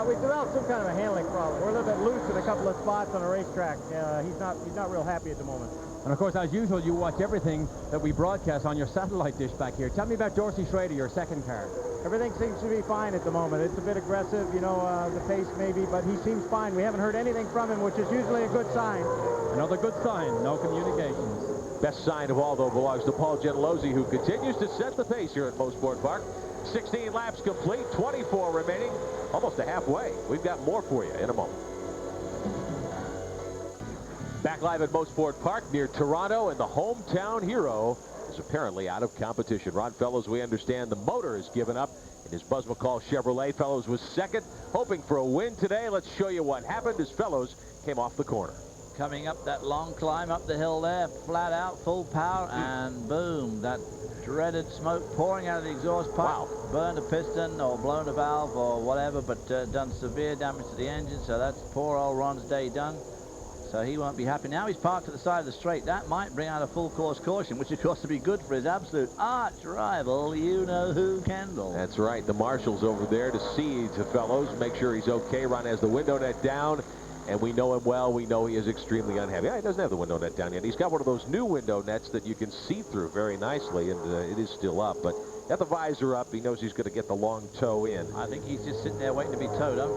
Speaker 10: We developed some kind of a handling problem. We're a little bit loose in a couple of spots on a racetrack. He's not real happy at the moment.
Speaker 6: And of course, as usual, you watch everything that we broadcast on your satellite dish back here. Tell me about Dorsey Schrader, your 2nd car.
Speaker 10: Everything seems to be fine at the moment. It's a bit aggressive, you know, the pace maybe, but he seems fine. We haven't heard anything from him, which is usually a good sign.
Speaker 6: Another good sign, no communications.
Speaker 1: Best sign of all, though, belongs to Paul Gentilozzi, who continues to set the pace here at Mosport Park. 16 laps complete, 24 remaining, almost a halfway. We've got more for you in a moment. Back live at Mosport Park near Toronto, and the hometown hero is apparently out of competition. Ron Fellows, we understand the motor has given up in his Buzz McCall Chevrolet. Fellows was second, hoping for a win today. Let's show you what happened as Fellows came off the corner.
Speaker 5: Coming up that long climb up the hill there, flat out, full power, and boom, that dreaded smoke pouring out of the exhaust pipe.
Speaker 1: Wow.
Speaker 5: Burned a piston or blown a valve or whatever, but done severe damage to the engine, so that's poor old Ron's day done. So he won't be happy. Now he's parked at the side of the straight. That might bring out a full course caution, which of course would be good for his absolute arch rival, you-know-who, Kendall.
Speaker 1: That's right. The marshal's over there to see to Fellows, make sure he's okay. Ron has the window net down, and we know him well. We know he is extremely unhappy. Yeah, he doesn't have the window net down yet. He's got one of those new window nets that you can see through very nicely, and it is still up. But got the visor up. He knows he's going to get the long toe in.
Speaker 5: I think he's just sitting there waiting to be towed up.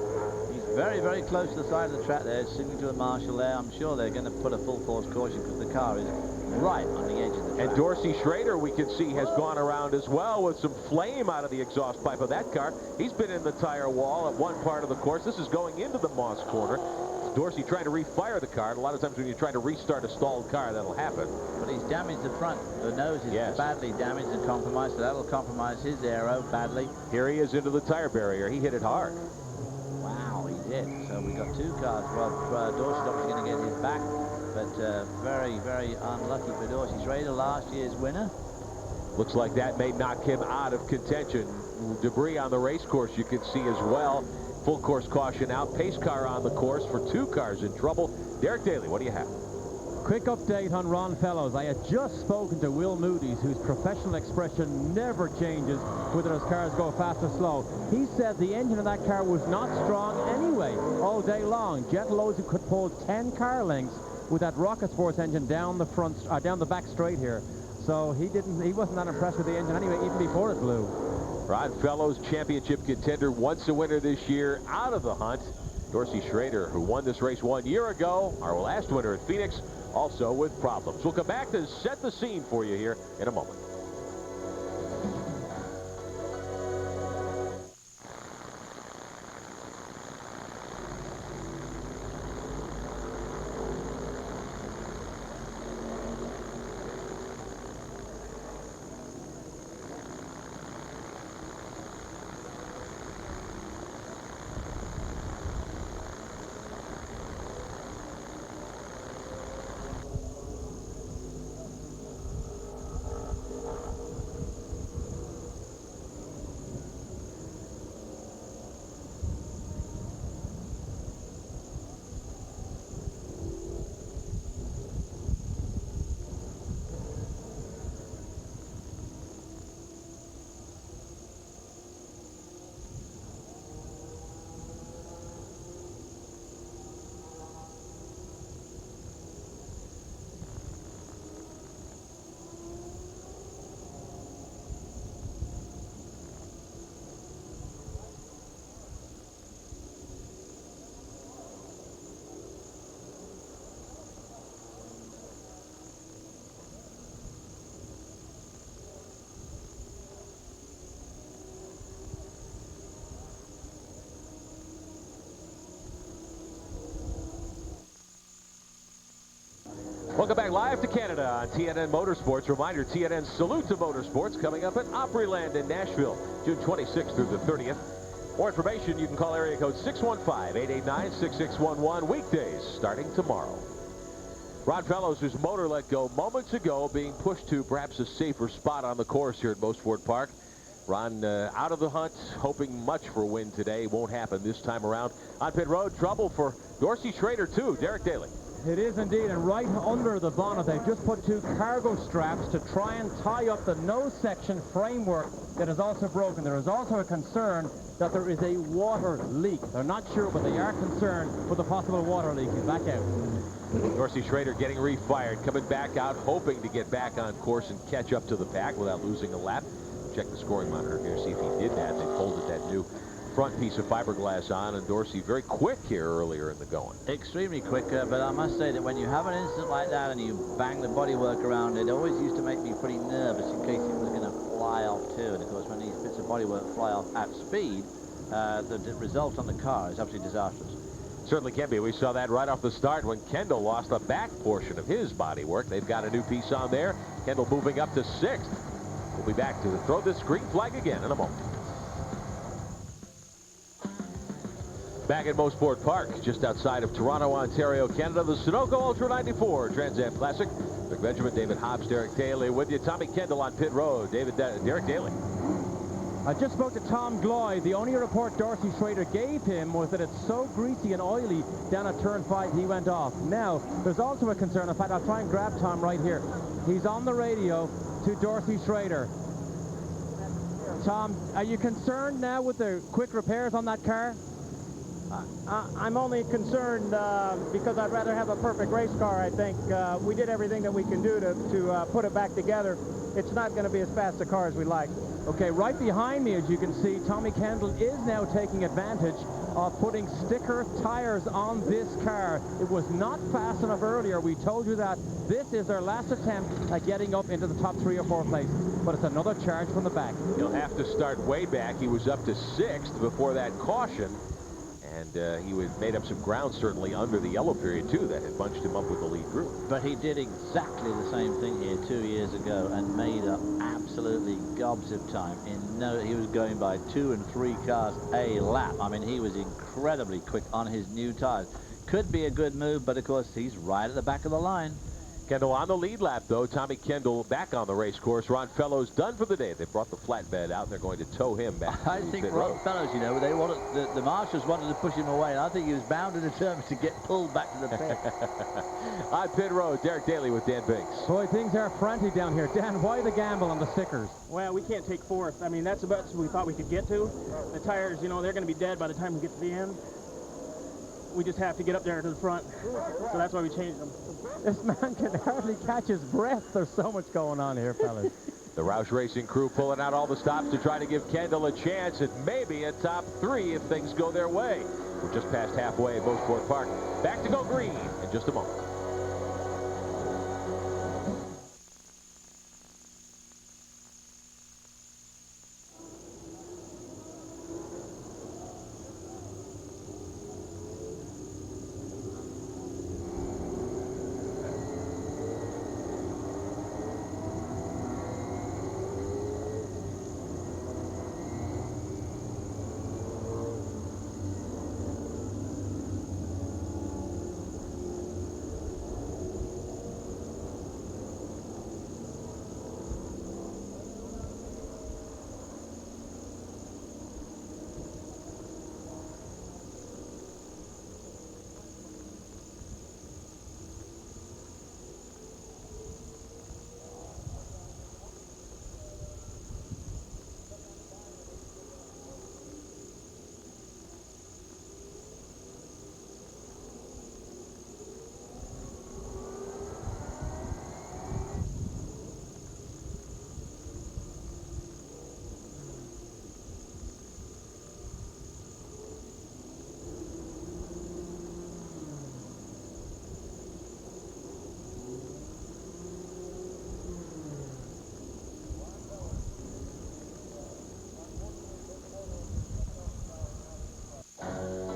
Speaker 5: He's very, very close to the side of the track there, signaling to the marshal there. I'm sure they're going to put a full course caution because the car is right on the edge of the track.
Speaker 1: And Dorsey Schrader, we can see, has gone around as well with some flame out of the exhaust pipe of that car. He's been in the tire wall at one part of the course. This is going into the Moss corner. Dorsey trying to refire the car. And a lot of times when you're trying to restart a stalled car, that'll happen.
Speaker 5: But he's damaged the front. The nose is badly damaged and compromised, so that'll compromise his aero badly.
Speaker 1: Here he is into the tire barrier. He hit it hard.
Speaker 5: Wow, he did. So we got two cars. Well, Dorsey's obviously going to get his back, but very, very unlucky for Dorsey Schrader, last year's winner.
Speaker 1: Looks like that may knock him out of contention. Debris on the race course you can see as well. Full course caution out. Pace car on the course for two cars in trouble. Derek Daly, what do you have?
Speaker 6: Quick update on Ron Fellows. I had just spoken to Will Moody's, whose professional expression never changes whether his cars go fast or slow. He said the engine of that car was not strong anyway all day long. Gentilozzi could pull 10 car lengths with that Rocket Sports engine down the front, down the back straight here. So he wasn't that impressed with the engine anyway, even before it blew.
Speaker 1: Ron Fellows, championship contender, once a winner this year, out of the hunt. Dorsey Schrader, who won this race 1 year ago, our last winner at Phoenix, also with problems. We'll come back to set the scene for you here in a moment. Welcome back live to Canada on TNN Motorsports. Reminder, TNN's Salute to Motorsports coming up at Opryland in Nashville, June 26th through the 30th. More information, you can call area code 615-889-6611, weekdays starting tomorrow. Ron Fellows, whose motor let go moments ago, being pushed to perhaps a safer spot on the course here at Mosport Park. Ron out of the hunt, hoping much for a win today. Won't happen this time around. On pit road, trouble for Dorsey Schrader, too. Derek Daly.
Speaker 6: It is indeed, and right under the bonnet, they've just put two cargo straps to try and tie up the nose section framework that is also broken. There is also a concern that there is a water leak. They're not sure, but they are concerned with a possible water leak. He's back out.
Speaker 1: Dorsey Schrader getting refired, coming back out, hoping to get back on course and catch up to the pack without losing a lap. Check the scoring monitor here, see if he did that. They folded that new front piece of fiberglass on, and Dorsey very quick here earlier in the going.
Speaker 5: Extremely quick, but I must say that when you have an incident like that and you bang the bodywork around, it always used to make me pretty nervous in case it was going to fly off too. And of course, when these bits of bodywork fly off at speed, the result on the car is absolutely disastrous.
Speaker 1: Certainly can be. We saw that right off the start when Kendall lost the back portion of his bodywork. They've got a new piece on there. Kendall moving up to 6th. We'll be back to throw this green flag again in a moment. Back at Mosport Park, just outside of Toronto, Ontario, Canada, the Sunoco Ultra 94 Trans Am Classic. Rick Benjamin, David Hobbs, Derek Daly with you. Tommy Kendall on pit road. Derek Daly.
Speaker 6: I just spoke to Tom Gloy. The only report Dorsey Schrader gave him was that it's so greasy and oily down at turn 5 he went off. Now, there's also a concern. In fact, I'll try and grab Tom right here. He's on the radio to Dorsey Schrader. Tom, are you concerned now with the quick repairs on that car?
Speaker 10: I'm only concerned because I'd rather have a perfect race car, I think. We did everything that we can do to put it back together. It's not going to be as fast a car as we like.
Speaker 6: Okay, right behind me, as you can see, Tommy Kendall is now taking advantage of putting sticker tires on this car. It was not fast enough earlier. We told you that. This is their last attempt at getting up into the top 3 or 4 places. But it's another charge from the back.
Speaker 1: He'll have to start way back. He was up to 6th before that caution. And he made up some ground, certainly, under the yellow period, too, that had bunched him up with the lead group.
Speaker 5: But he did exactly the same thing here 2 years ago and made up absolutely gobs of time. He was going by 2 and 3 cars a lap. I mean, he was incredibly quick on his new tires. Could be a good move, but of course, he's right at the back of the line.
Speaker 1: Kendall on the lead lap, though. Tommy Kendall back on the race course. Ron Fellows done for the day. They brought the flatbed out, and they're going to tow him back.
Speaker 5: I think Ron Fellows, you know, the marshals wanted to push him away, and I think he was bound and determined to get pulled back to the pit.
Speaker 1: On pit road, Derek Daly with Dan Binks.
Speaker 6: Boy, things are frantic down here. Dan, why the gamble on the stickers?
Speaker 10: Well, we can't take 4th. I mean, that's about what we thought we could get to. The tires, you know, they're going to be dead by the time we get to the end. We just have to get up there to the front. So that's why we changed them.
Speaker 6: This man can hardly catch his breath. There's so much going on here, fellas.
Speaker 1: The Roush Racing crew pulling out all the stops to try to give Kendall a chance at maybe a top 3 if things go their way. We're just past halfway at Mosport Park. Back to go green in just a moment.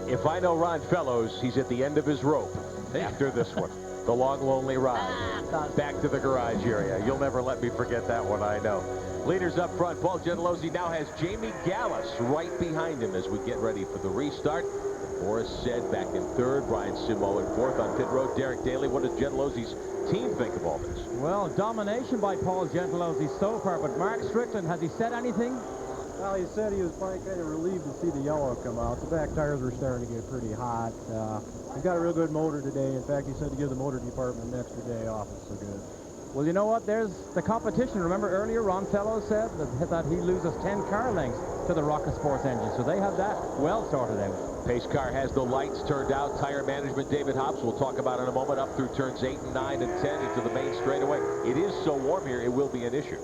Speaker 1: If I know Ron Fellows, he's at the end of his rope after this one. The long, lonely ride back to the garage area. You'll never let me forget that one, I know. Leaders up front. Paul Gentilozzi now has Jamie Gallus right behind him as we get ready for the restart. Boris said back in 3rd, Brian Simo in 4th on pit road. Derek Daly, what does Gentilozzi's team think of all this?
Speaker 6: Well, domination by Paul Gentilozzi so far, but Mark Strickland, has he said anything?
Speaker 2: Well, he said he was probably kind of relieved to see the yellow come out. The back tires were starting to get pretty hot. He's got a real good motor today. In fact, he said to give the motor department an extra day off. It's so good.
Speaker 6: Well, you know what? There's the competition. Remember earlier, Ron Fellows said that he loses 10 car lengths to the Rocket Sports engine. So they have that well sorted out.
Speaker 1: Pace car has the lights turned out. Tire management, David Hobbs, we'll talk about in a moment, up through turns 8 and 9 and 10 into the main straightaway. It is so warm here, it will be an issue.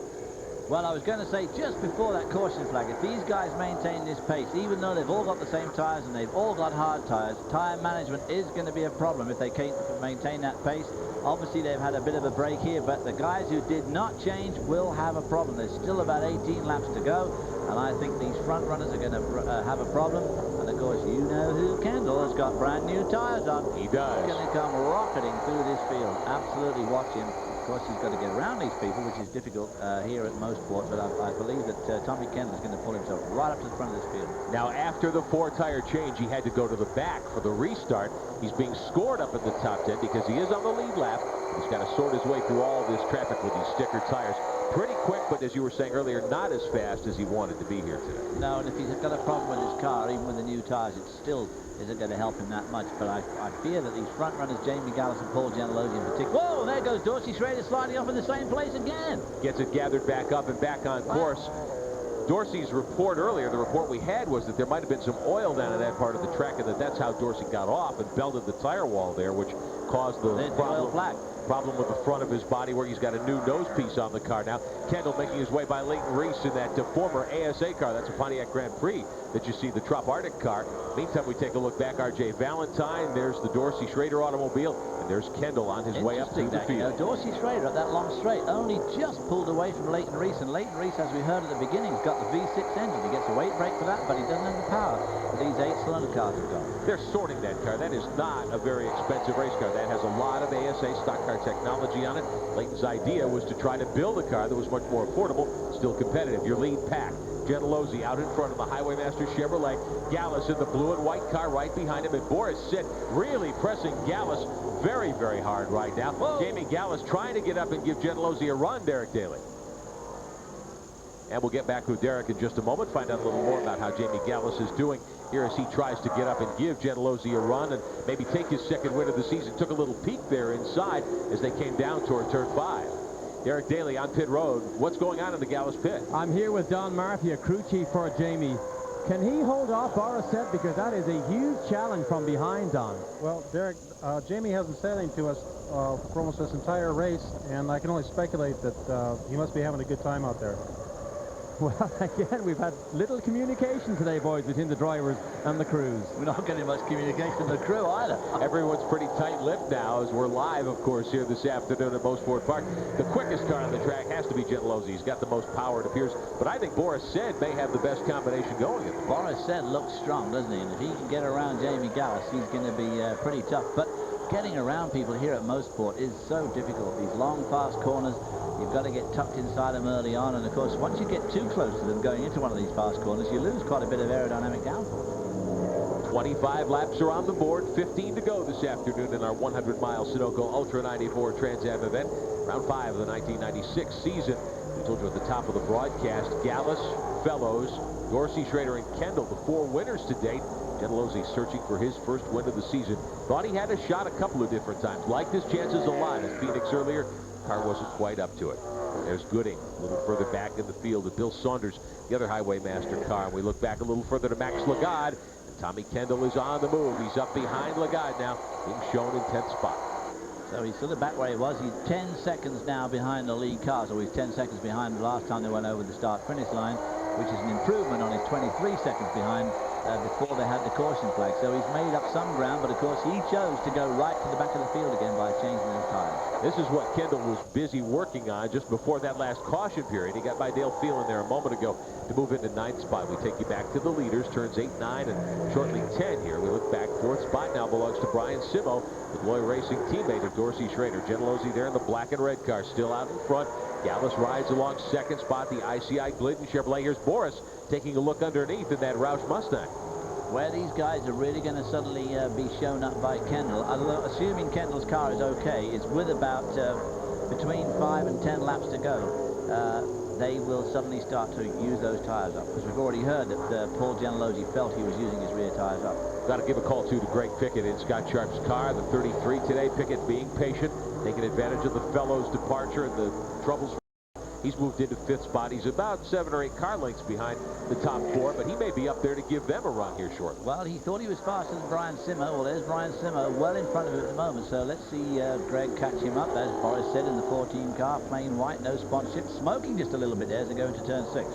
Speaker 5: Well, I was going to say, just before that caution flag, if these guys maintain this pace, even though they've all got the same tyres and they've all got hard tyres, tyre management is going to be a problem if they can't maintain that pace. Obviously, they've had a bit of a break here, but the guys who did not change will have a problem. There's still about 18 laps to go, and I think these front runners are going to have a problem. And, of course, you know who Kendall has got brand new tyres on.
Speaker 1: He does.
Speaker 5: He's going to come rocketing through this field. Absolutely watch him. Of course, he's got to get around these people, which is difficult here at Mosport, but I believe that Tommy Kendall is going to pull himself right up to the front of this field.
Speaker 1: Now, after the 4-tire change, he had to go to the back for the restart. He's being scored up in the top 10 because he is on the lead lap. He's got to sort his way through all this traffic with these sticker tires. Pretty quick, but as you were saying earlier, not as fast as he wanted to be here today.
Speaker 5: No, and if he's got a problem with his car, even with the new tires, it still isn't going to help him that much. But I fear that these front runners, Jamie Gallus and Paul Gentilozzi in particular. Whoa, there goes Dorsey Schrader sliding off in the same place again.
Speaker 1: Gets it gathered back up and back on course. Dorsey's report earlier, the report we had was that there might have been some oil down in that part of the track, and that's how Dorsey got off and belted the tire wall there, which caused the problem with the front of his body where he's got a new nose piece on the car now. Kendall making his way by Leighton Reese in that former ASA car. That's a Pontiac Grand Prix that you see, the Trop Arctic car. Meantime, we take a look back. R.J. Valentine, there's the Dorsey Schrader automobile, and there's Kendall on his way up to the field.
Speaker 5: Dorsey Schrader at that long straight only just pulled away from Leighton Reese, and Leighton Reese, as we heard at the beginning, has got the V6 engine. He gets a weight brake for that, but he doesn't have the power that these 8-cylinder cars have got.
Speaker 1: They're sorting that car. That is not a very expensive race car. That has a lot of ASA stock car technology on it. Leighton's idea was to try to build a car that was much more affordable, still competitive. Your lead pack. Gentilozzi out in front of the Highwaymaster Chevrolet. Gallus in the blue and white car right behind him. And Boris Sid really pressing Gallus very, very hard right now. Whoa. Jamie Gallus trying to get up and give Gentilozzi a run, Derek Daly. And we'll get back with Derek in just a moment, find out a little more about how Jamie Gallus is doing here as he tries to get up and give Gentilozzi a run and maybe take his second win of the season. Took a little peek there inside as they came down toward turn 5. Derek Daly on pit road. What's going on in the Gallus pit?
Speaker 6: I'm here with Don Murphy, a crew chief for Jamie. Can he hold off Boris Sid? Because that is a huge challenge from behind, Don.
Speaker 2: Well, Derek, Jamie has been sailing to us for almost this entire race, and I can only speculate that he must be having a good time out there.
Speaker 6: Well, again, we've had little communication today, boys, between the drivers and the crews.
Speaker 5: We're not getting much communication from the crew either.
Speaker 1: Everyone's pretty tight-lipped now as we're live, of course, here this afternoon at Mosport Park. The quickest car on the track has to be Gentilozzi. He's got the most power, it appears. But I think Boris Sid may have the best combination going.
Speaker 5: Boris Sid looks strong, doesn't he? And if he can get around Jamie Gallus, he's going to be pretty tough. But getting around people here at Mosport is so difficult. These long, fast corners, you've got to get tucked inside them early on. And, of course, once you get too close to them going into one of these fast corners, you lose quite a bit of aerodynamic downforce.
Speaker 1: 25 laps are on the board, 15 to go this afternoon in our 100-mile Sunoco Ultra 94 Trans Am event. Round 5 of the 1996 season. We told you at the top of the broadcast, Gallus, Fellows, Dorsey, Schrader, and Kendall, the 4 winners to date. Gentilozzi searching for his first win of the season. Thought he had a shot a couple of different times. Liked his chances a lot at Phoenix earlier. Car wasn't quite up to it. There's Gooding a little further back in the field with Bill Saunders, the other Highwaymaster car. And we look back a little further to Max Lagarde. And Tommy Kendall is on the move. He's up behind Lagarde now, being shown in 10th spot.
Speaker 5: So he's sort of back where he was. He's 10 seconds now behind the lead car. So he's 10 seconds behind the last time they went over the start-finish line, which is an improvement on his 23 seconds behind before they had the caution flag. So he's made up some ground, but of course he chose to go right to the back of the field again by changing his tires.
Speaker 1: This is what Kendall was busy working on just before that last caution period. He got by Dale Phelan there a moment ago to move into 9th spot. We take you back to the leaders, turns 8, 9, and shortly 10 here. We look back. 4th spot now belongs to Brian Simo, the Loy Racing teammate of Dorsey Schrader. Gentilozzi there in the black and red car, still out in front. Gallus rides along 2nd spot, the ICI Glidden Chevrolet. Here's Boris taking a look underneath in that Roush Mustang.
Speaker 5: Where these guys are really going to suddenly be shown up by Kendall, although assuming Kendall's car is okay, is with about between 5 and 10 laps to go, they will suddenly start to use those tires up. Because we've already heard that Paul Gentilozzi felt he was using his rear tires up.
Speaker 1: Got to give a call, too, to Greg Pickett in Scott Sharp's car, the 33 today. Pickett being patient, taking advantage of the Fellows' departure and the troubles He's moved into 5th spot. He's about 7 or 8 car lengths behind the top 4, but he may be up there to give them a run here shortly.
Speaker 5: Well, he thought he was faster than Brian Simmo. Well, there's Brian Simmo well in front of him at the moment, so let's see Greg catch him up. As Boris said, in the 14 car, plain white, no sponsorship, smoking just a little bit there as they go into turn 6.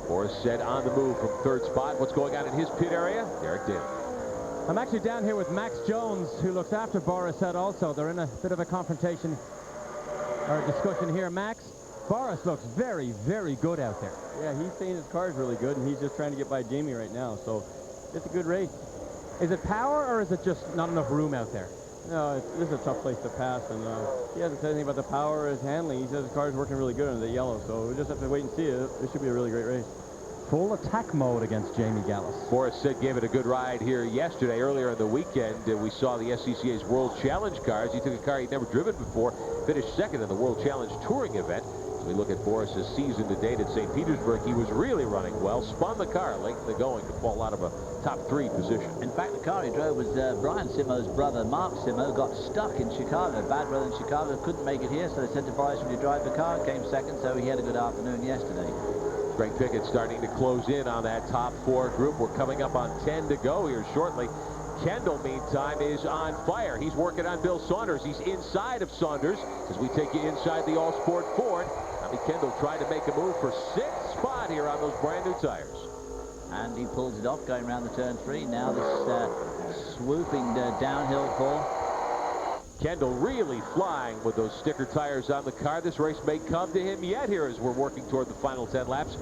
Speaker 1: Boris said on the move from 3rd spot. What's going on in his pit area? Derek Daly.
Speaker 6: I'm actually down here with Max Jones, who looks after Boris said also. They're in a bit of a confrontation or discussion here. Max, Boris looks very, very good out there.
Speaker 3: Yeah, he's saying his car's really good, and he's just trying to get by Jamie right now, so it's a good race.
Speaker 6: Is it power, or is it just not enough room out there?
Speaker 3: No, this is a tough place to pass, and he hasn't said anything about the power or his handling. He says his car's working really good under the yellow, so we just have to wait and see it. This should be a really great race.
Speaker 6: Full attack mode against Jamie Gallus.
Speaker 1: Boris said gave it a good ride here yesterday. Earlier in the weekend, we saw the SCCA's World Challenge cars. He took a car he'd never driven before, finished 2nd in the World Challenge touring event. As we look at Boris's season to date at St. Petersburg, he was really running well, spun the car late in the going to fall out of a top 3 position.
Speaker 5: In fact, the car he drove was Brian Simmo's brother, Mark Simmo, got stuck in Chicago. Bad weather in Chicago, couldn't make it here, so they said to Boris, "Would you drive the car?" Came 2nd, so he had a good afternoon yesterday.
Speaker 1: Greg Pickett starting to close in on that top 4 group. We're coming up on 10 to go here shortly. Kendall, meantime, is on fire. He's working on Bill Saunders. He's inside of Saunders as we take you inside the All-Sport Ford. Tommy Kendall trying to make a move for 6th spot here on those brand new tires.
Speaker 5: And he pulls it off going around the turn 3. Now this swooping downhill fall.
Speaker 1: Kendall really flying with those sticker tires on the car. This race may come to him yet here as we're working toward the final 10 laps.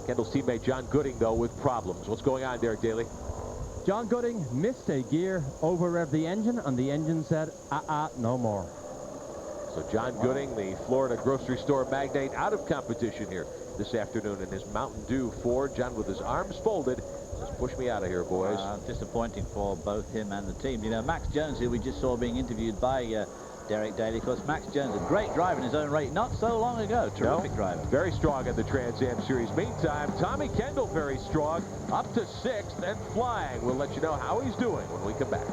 Speaker 1: Kendall's teammate John Gooding, though, with problems. What's going on, Derek Daly?
Speaker 6: John Gooding missed a gear, over-revved the engine, and the engine said, no more.
Speaker 1: So John Gooding, the Florida grocery store magnate, out of competition here this afternoon in his Mountain Dew Ford. John with his arms folded. Just push me out of here, boys.
Speaker 5: Disappointing for both him and the team. You know, Max Jones, who we just saw being interviewed by Derek Daly. Of course, Max Jones, a great driver in his own right not so long ago. Terrific driver.
Speaker 1: Very strong in the Trans Am Series. Meantime, Tommy Kendall very strong, up to 6th and flying. We'll let you know how he's doing when we come back.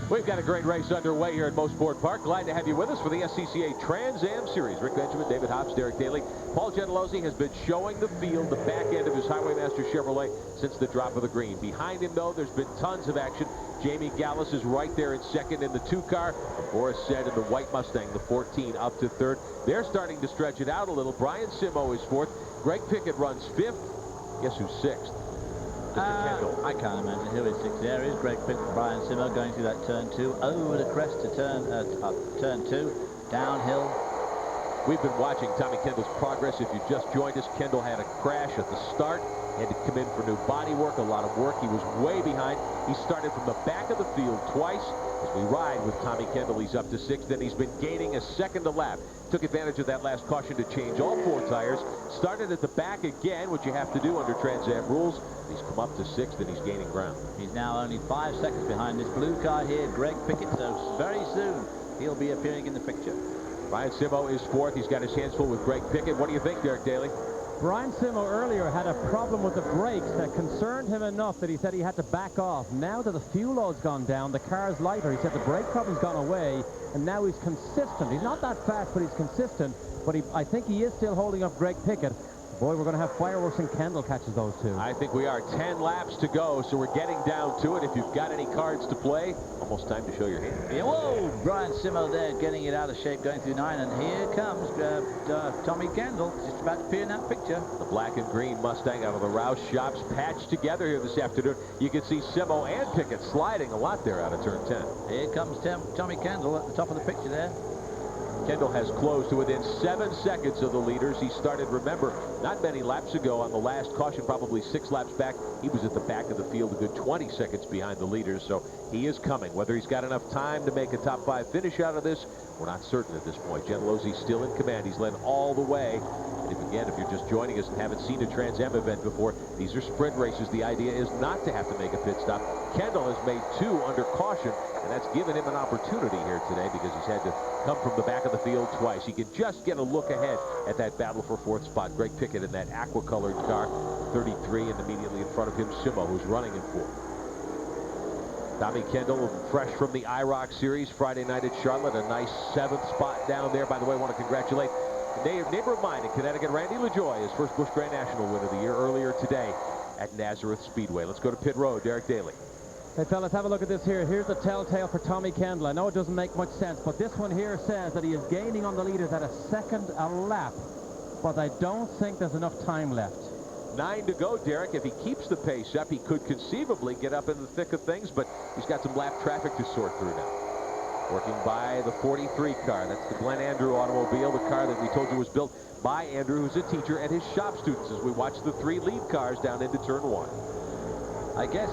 Speaker 1: We've got a great race underway here at Mosport Park. Glad to have you with us for the SCCA Trans Am Series. Rick Benjamin, David Hobbs, Derek Daly. Paul Gentilozzi has been showing the field, the back end of his Highwaymaster Chevrolet since the drop of the green. Behind him, though, there's been tons of action. Jamie Gallus is right there in 2nd in the 2 car. Boris said in the white Mustang, the 14, up to 3rd. They're starting to stretch it out a little. Brian Simmo is 4th. Greg Pickett runs 5th. Guess who's 6th?
Speaker 5: I can't imagine who is 6th. There is Greg Pickett, Brian Simmo going through that turn 2, over the crest to turn 2, downhill.
Speaker 1: We've been watching Tommy Kendall's progress. If you just joined us, Kendall had a crash at the start. He had to come in for new body work, a lot of work. He was way behind. He started from the back of the field twice. As we ride with Tommy Kendall, he's up to 6th, and he's been gaining a 2nd a lap. Took advantage of that last caution to change all 4 tires. Started at the back again, which you have to do under Trans Am rules. He's come up to 6th, and he's gaining ground.
Speaker 5: He's now only 5 seconds behind this blue car here, Greg Pickett, so very soon he'll be appearing in the picture.
Speaker 1: Brian Simmo is 4th. He's got his hands full with Greg Pickett. What do you think, Derek Daly?
Speaker 6: Brian Simmo earlier had a problem with the brakes that concerned him enough that he said he had to back off. Now that the fuel load's gone down, the car's lighter, he said the brake problem's gone away, and now he's consistent. He's not that fast, but he's consistent. But I think he is still holding up Greg Pickett. Boy, we're going to have fireworks and Kendall catches those two.
Speaker 1: I think we are. 10 laps to go, so we're getting down to it. If you've got any cards to play, almost time to show your hand.
Speaker 5: Yeah, whoa! Brian Simmo there getting it out of shape, going through 9, and here comes Tommy Kendall, just about to appear in that picture.
Speaker 1: The black and green Mustang out of the Roush shops patched together here this afternoon. You can see Simmo and Pickett sliding a lot there out of turn 10.
Speaker 5: Here comes Tommy Kendall at the top of the picture there.
Speaker 1: Kendall has closed to within 7 seconds of the leaders. He started, remember, not many laps ago on the last caution, probably 6 laps back. He was at the back of the field a good 20 seconds behind the leaders, so he is coming. Whether he's got enough time to make a top 5 finish out of this, we're not certain at this point. Gentilozzi's still in command. He's led all the way. And if you're just joining us and haven't seen a Trans Am event before, these are sprint races. The idea is not to have to make a pit stop. Kendall has made 2 under caution, and that's given him an opportunity here today because he's had to come from the back of the field twice. He can just get a look ahead at that battle for 4th spot. Greg Pickett in that aqua-colored car, 33, and immediately in front of him, Simmo, who's running in 4th. Tommy Kendall, fresh from the IROC Series Friday night at Charlotte, a nice 7th spot down there. By the way, I want to congratulate Neighbor of mine in Connecticut, Randy LaJoie, his first Busch Grand National win of the year earlier today at Nazareth Speedway. Let's go to pit road. Derek Daly.
Speaker 6: Hey, fellas, have a look at this here. Here's the telltale for Tommy Kendall. I know it doesn't make much sense, but this one here says that he is gaining on the leaders at a second a lap, but I don't think there's enough time left.
Speaker 1: 9 to go, Derek. If he keeps the pace up, he could conceivably get up in the thick of things, but he's got some lap traffic to sort through now. Working by the 43 car. That's the Glenn Andrew automobile, the car that we told you was built by Andrew, who's a teacher, and his shop students as we watch the 3 lead cars down into turn 1.
Speaker 5: I guess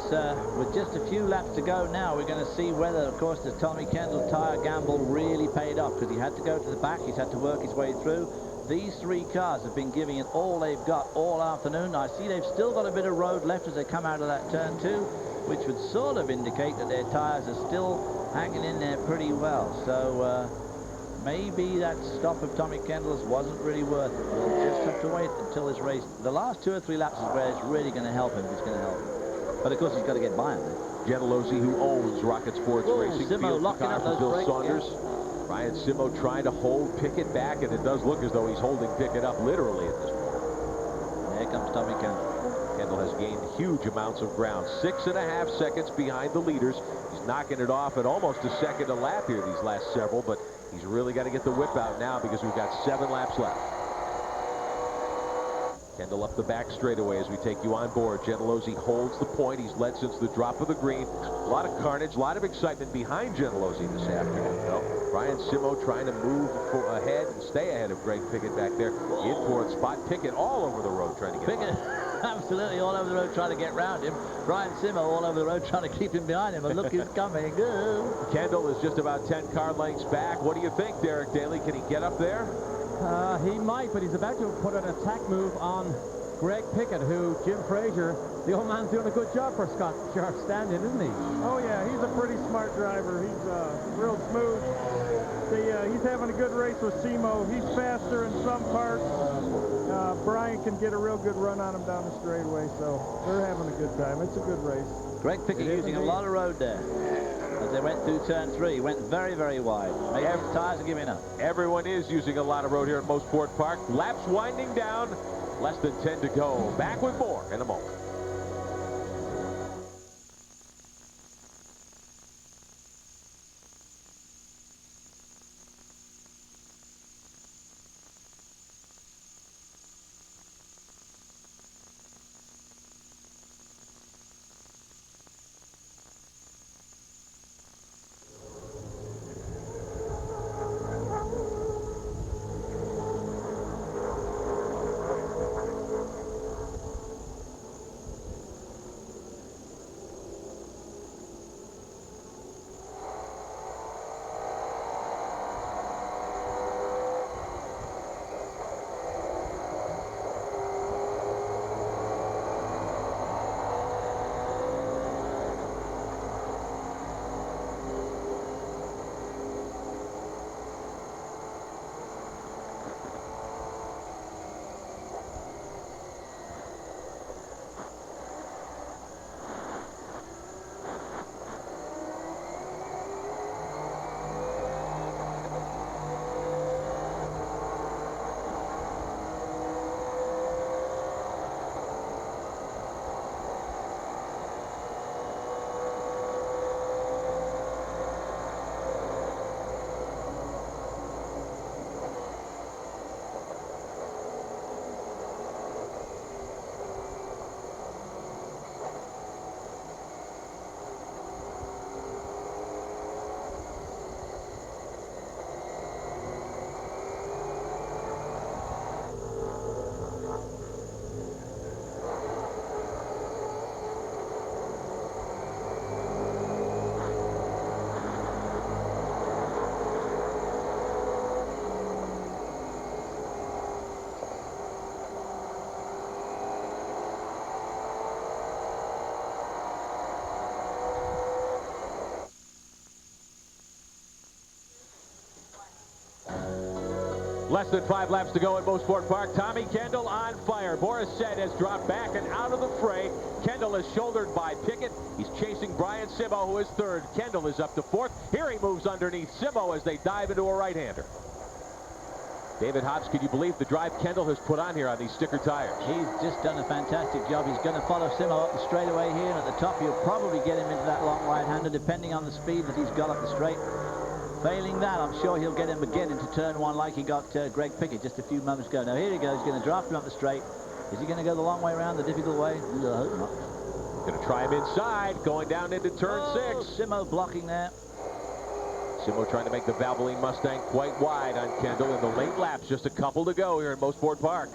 Speaker 5: with just a few laps to go now, we're going to see whether, of course, the Tommy Kendall tire gamble really paid off, because he had to go to the back, he's had to work his way through. These 3 cars have been giving it all they've got all afternoon. I see they've still got a bit of road left as they come out of that turn 2, which would sort of indicate that their tires are still hanging in there pretty well. So maybe that stop of Tommy Kendall's wasn't really worth it. We'll just have to wait until this race. The last 2 or 3 laps is where it's really going to help him. It's going to help. But of course, he's got to get by him.
Speaker 1: Gentilozzi, who owns Rocket Sports Racing,
Speaker 5: Simo
Speaker 1: fields the
Speaker 5: locking
Speaker 1: car
Speaker 5: up
Speaker 1: for
Speaker 5: those
Speaker 1: Bill
Speaker 5: brakes.
Speaker 1: Saunders. Brian Simo trying to hold Pickett back, and it does look as though he's holding Pickett up literally at this point.
Speaker 5: Here comes Tommy Kendall.
Speaker 1: Kendall has gained huge amounts of ground. 6.5 seconds behind the leaders. He's knocking it off at almost a second a lap here these last several, but he's really got to get the whip out now because we've got 7 laps left. Kendall up the back straightaway as we take you on board. Gentilozzi holds the point. He's led since the drop of the green. A lot of carnage, a lot of excitement behind Gentilozzi this afternoon, though. Brian Simo trying to move ahead and stay ahead of Greg Pickett back there. In fourth spot. Pickett all over the road trying to get
Speaker 5: Pickett absolutely all over the road trying to get round him. Brian Simo all over the road trying to keep him behind him. And look, he's coming.
Speaker 1: Kendall is just about 10 car lengths back. What do you think, Derek Daly? Can he get up there?
Speaker 6: He might, but he's about to put an attack move on Greg Pickett, who Jim Frazier, the old man's doing a good job for Scott Sharp stand-in, isn't he?
Speaker 11: Oh, yeah, he's a pretty smart driver. He's real smooth. He's having a good race with Simo. He's faster in some parts. Brian can get a real good run on him down the straightaway, so they're having a good time. It's a good race.
Speaker 5: Greg Pickett using a lot of road there. As they went through turn 3, went very, very wide. Maybe the tires are giving up.
Speaker 1: Everyone is using a lot of road here at Mosport Park. Laps winding down. Less than 10 to go. Back with more in a moment. Less than 5 laps to go at Mosport Park. Tommy Kendall on fire. Boris Said has dropped back and out of the fray. Kendall is shouldered by Pickett. He's chasing Brian Simo, who is third. Kendall is up to fourth. Here he moves underneath Simo as they dive into a right-hander. David Hobbs, can you believe the drive Kendall has put on here on these sticker tires?
Speaker 5: He's just done a fantastic job. He's going to follow Simo up the straightaway here. And at the top, he'll probably get him into that long right-hander, depending on the speed that he's got up the straight. Failing that, I'm sure he'll get him again into turn one like he got Greg Pickett just a few moments ago. Now, here he goes. He's going to draft him up the straight. Is he going to go the long way around, the difficult way? No, I hope not.
Speaker 1: Going to try him inside, going down into turn 6.
Speaker 5: Simo blocking there.
Speaker 1: Simo trying to make the Valvoline Mustang quite wide on Kendall in the late laps. Just a couple to go here in Mosport Park.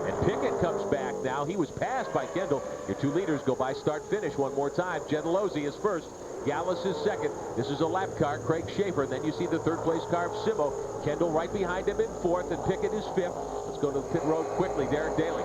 Speaker 1: And Pickett comes back now. He was passed by Kendall. Your 2 leaders go by start-finish one more time. Gentilozzi is first. Gallus is second. This is a lap car, Craig Schaefer. And then you see the third-place car of Simo. Kendall right behind him in 4th, and Pickett is 5th. Let's go to the pit road quickly. Derek Daly.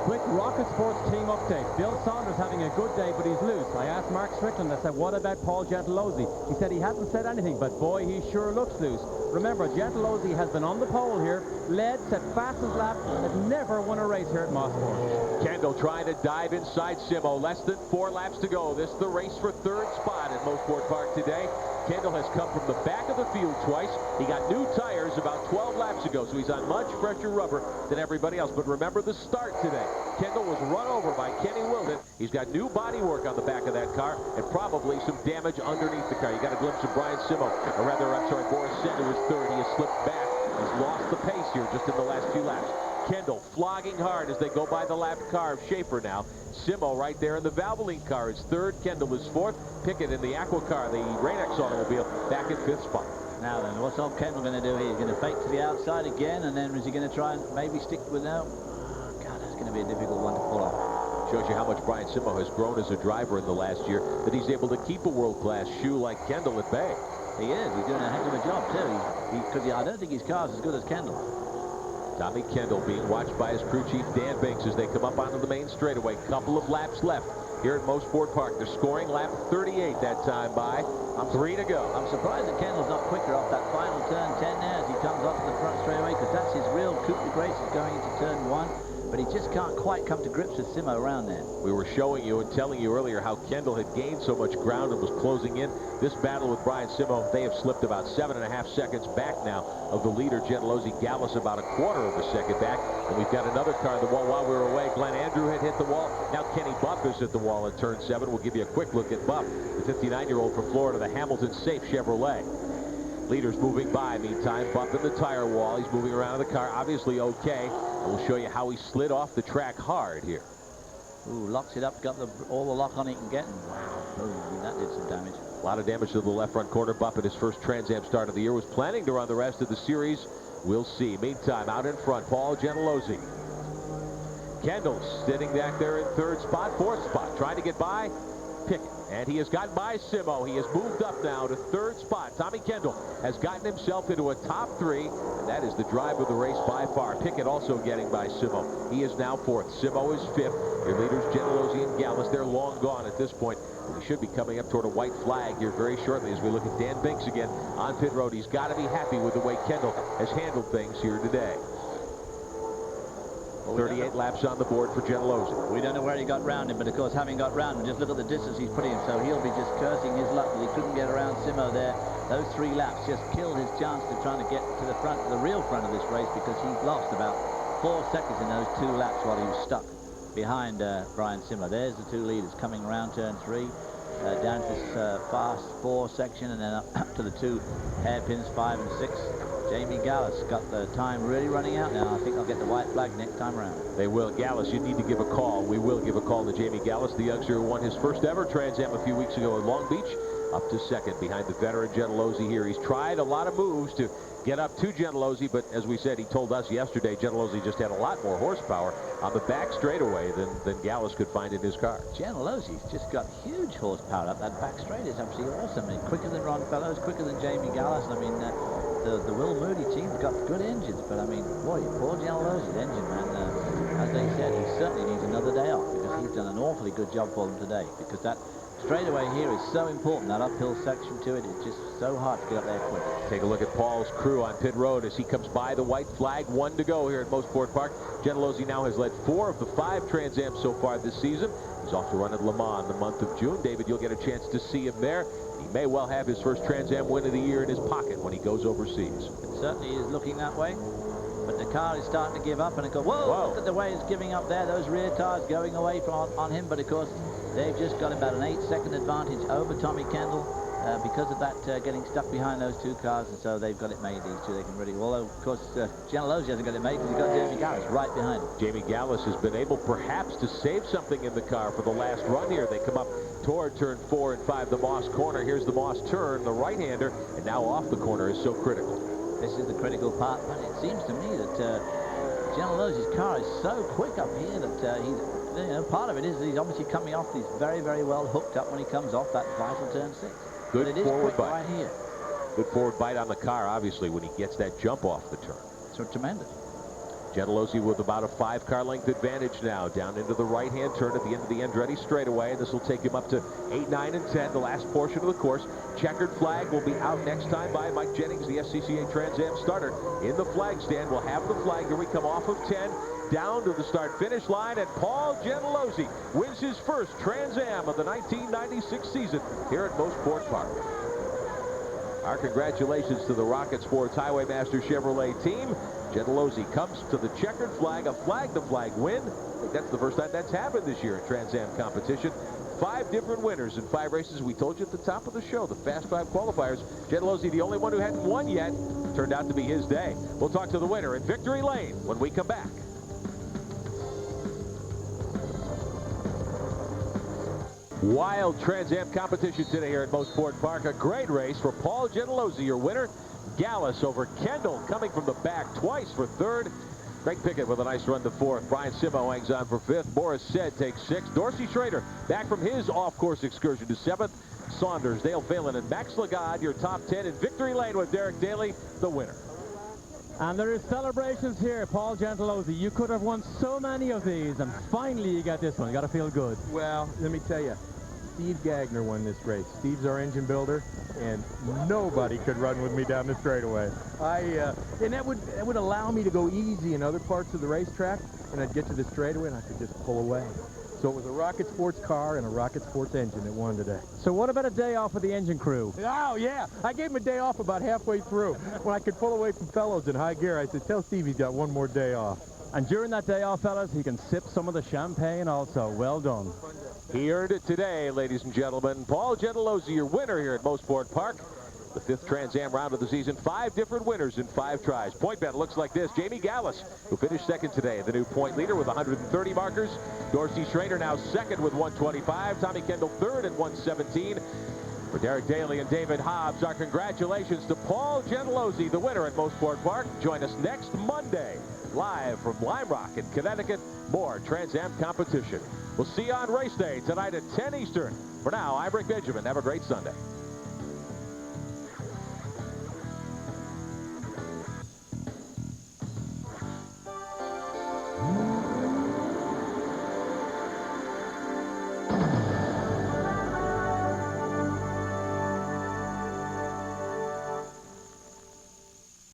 Speaker 6: Quick Rocket Sports team update. Bill Saunders having a good day, but he's loose. I asked Mark Strickland, I said, what about Paul Gentilozzi? He said he hadn't said anything, but boy, he sure looks loose. Remember, Gentilozzi has been on the pole here, led, set fastest lap, and never won a race here at Mosport.
Speaker 1: Kendall trying to dive inside Simo. Less than 4 laps to go. This is the race for 3rd spot at Mosport Park today. Kendall has come from the back of the field twice. He got new tires about 12 laps ago, so he's on much fresher rubber than everybody else. But remember the start today. Kendall was run over by Kenny Wilden. He's got new bodywork on the back of that car and probably some damage underneath the car. You got a glimpse of Brian Simo, or rather, I'm sorry, Boris Sender is 3rd. He has slipped back. He's lost the pace here just in the last few laps. Kendall flogging hard as they go by the lap car of Schaefer now. Simo right there in the Valvoline car is 3rd. Kendall is 4th. Pickett in the Aqua car, the Rain-X automobile, back at 5th spot.
Speaker 5: Now then, what's old Kendall going to do here? He's going to fake to the outside again, and then is he going to try and maybe stick with now? Oh, God, that's going to be a difficult one to pull off.
Speaker 1: Shows you how much Brian Simo has grown as a driver in the last year, that he's able to keep a world-class shoe like Kendall at bay.
Speaker 5: He is. He's doing a heck of a job, too. Because I don't think his car's as good as Kendall.
Speaker 1: Tommy Kendall being watched by his crew chief Dan Binks as they come up onto the main straightaway. Couple of laps left here at Mosport Park. They're scoring lap 38 that time by 3 to go.
Speaker 5: I'm surprised that Kendall's not quicker off that final turn 10 there as he comes off to the front straightaway, because that's his real coup de grace is going into turn 1. But he just can't quite come to grips with Simo around there.
Speaker 1: We were showing you and telling you earlier how Kendall had gained so much ground and was closing in. This battle with Brian Simo, they have slipped about 7.5 seconds back now of the leader, Gentilozzi. Gallus about a quarter of a second back. And we've got another car on the wall while we were away. Glenn Andrew had hit the wall. Now Kenny Buff is at the wall at turn 7. We'll give you a quick look at Buff, the 59-year-old from Florida, the Hamilton Safe Chevrolet. Leaders moving by. Meantime, Buff in the tire wall. He's moving around in the car. Obviously okay. And we'll show you how he slid off the track hard here.
Speaker 5: Ooh, locks it up. Got all the lock on he can get. Wow. Ooh, that did some damage.
Speaker 1: A lot of damage to the left front corner. Buff at his first Trans Am start of the year was planning to run the rest of the series. We'll see. Meantime, out in front, Paul Gentilozzi. Kendall sitting back there in 3rd spot, 4th spot, trying to get by Pickett. And he has gotten by Simo. He has moved up now to 3rd spot. Tommy Kendall has gotten himself into a top 3, and that is the drive of the race by far. Pickett also getting by Simo. He is now 4th. Simo is 5th. Your leaders, Gentilozzi and Gallus, they're long gone at this point. We should be coming up toward a white flag here very shortly as we look at Dan Binks again on pit road. He's got to be happy with the way Kendall has handled things here today. 38 laps on the board for Gentilozzi.
Speaker 5: We don't know where he got round him, but of course, having got round him, just look at the distance he's putting him. So he'll be just cursing his luck that he couldn't get around Simo there. Those 3 laps just killed his chance to trying to get to the front, the real front of this race, because he's lost about 4 seconds in those 2 laps while he was stuck behind Brian Simo. There's the 2 leaders coming around turn 3, down to this fast 4 section, and then up to the 2 hairpins 5 and 6. Jamie Gallus got the time really running out now. I think I'll get the white flag next time around.
Speaker 1: They will. Gallus, you need to give a call. We will give a call to Jamie Gallus, the youngster who won his first ever Trans Am a few weeks ago in Long Beach, up to 2nd behind the veteran Gentilozzi here. He's tried a lot of moves to get up to Gentilozzi, but as we said, he told us yesterday, Gentilozzi just had a lot more horsepower on the back straightaway than Gallus could find in his car.
Speaker 5: Gentilozzi's just got huge horsepower up that back straight. Is absolutely awesome. I mean, quicker than Ron Fellows, quicker than Jamie Gallus. I mean, the Will Moody team's got good engines, but I mean, boy, poor Gentilozzi's engine, man. As they said, he certainly needs another day off, because he's done an awfully good job for them today, because that straightaway here is so important, that uphill section to it. It's just so hard to get up there quick.
Speaker 1: Take a look at Paul's crew on pit road as he comes by the white flag. 1 to go here at Mosport Park. Gentilozzi now has led 4 of the 5 Trans Ams so far this season. He's off to run at Le Mans in the month of June. David, you'll get a chance to see him there. He may well have his first Trans Am win of the year in his pocket when he goes overseas.
Speaker 5: It certainly is looking that way. But the car is starting to give up, and it goes, whoa, look at the way it's giving up there. Those rear tires going away on him, but of course, they've just got about an 8-second advantage over Tommy Kendall because of that getting stuck behind those two cars, and so they've got it made, these two. They can really, although, of course, Gentilozzi hasn't got it made because he's got Jamie Gallis right behind him.
Speaker 1: Jamie Gallis has been able perhaps to save something in the car for the last run here. They come up toward turn 4 and 5, the Moss corner. Here's the Moss turn, the right-hander, and now off the corner is so critical.
Speaker 5: This is the critical part, but it seems to me that Gentilozzi's car is so quick up here that he's, you know, part of it is that he's obviously coming off. He's very, very well hooked up when he comes off that vital turn 6.
Speaker 1: Good
Speaker 5: but it is
Speaker 1: forward
Speaker 5: quick
Speaker 1: bite.
Speaker 5: right here.
Speaker 1: Good forward bite on the car, obviously, when he gets that jump off the turn.
Speaker 5: So tremendous.
Speaker 1: Gentilozzi with about a 5-car length advantage now, down into the right-hand turn at the end of the Andretti straightaway, and this will take him up to 8, 9, and 10, the last portion of the course. Checkered flag will be out next time by Mike Jennings, the SCCA Trans Am starter. In the flag stand, we'll have the flag. Here we come off of 10, down to the start-finish line, and Paul Gentilozzi wins his first Trans Am of the 1996 season here at Mosport Park. Our congratulations to the Rocket Sports Highwaymaster Chevrolet team. Gentilozzi comes to the checkered flag, a flag-to-flag win. I think that's the first time that's happened this year in Trans Am competition. 5 different winners in 5 races. We told you at the top of the show, the Fast 5 qualifiers. Gentilozzi, the only one who hadn't won yet, turned out to be his day. We'll talk to the winner in Victory Lane when we come back. Wild Trans Am competition today here at Mosport Park. A great race for Paul Gentilozzi, your winner. Gallis over Kendall, coming from the back twice for 3rd. Greg Pickett with a nice run to 4th. Brian Simo hangs on for 5th. Boris Said takes 6th. Dorsey Schrader back from his off-course excursion to 7th. Saunders, Dale Phelan, and Max Lagod, your top 10 in Victory Lane with Derek Daly, the winner.
Speaker 6: And there is celebrations here, Paul Gentilozzi. You could have won so many of these, and finally you got this one. You got to feel good.
Speaker 4: Well, let me tell you, Steve Gagner won this race. Steve's our engine builder, and nobody could run with me down the straightaway. And that would allow me to go easy in other parts of the racetrack, and I'd get to the straightaway and I could just pull away. So it was a Rocket Sports car and a Rocket Sports engine that won today.
Speaker 6: So what about a day off with the engine crew?
Speaker 4: Oh, yeah. I gave him a day off about halfway through. When I could pull away from fellows in high gear, I said, tell Steve he's got one more day off.
Speaker 6: And during that day off, fellas, he can sip some of the champagne also. Well done.
Speaker 1: He earned it today, ladies and gentlemen. Paul Gentilozzi, your winner here at Mosport Park. The 5th Trans Am round of the season. 5 different winners in 5 tries. Point bet looks like this. Jamie Gallis, who finished 2nd today, the new point leader with 130 markers. Dorsey Schrader now 2nd with 125. Tommy Kendall 3rd at 117. For Derek Daly and David Hobbs, our congratulations to Paul Gentilozzi, the winner at Mosport Park. Join us next Monday, live from Lime Rock in Connecticut. More Trans Am competition. We'll see you on race day tonight at 10 Eastern. For now, I'm Rick Benjamin. Have a great Sunday.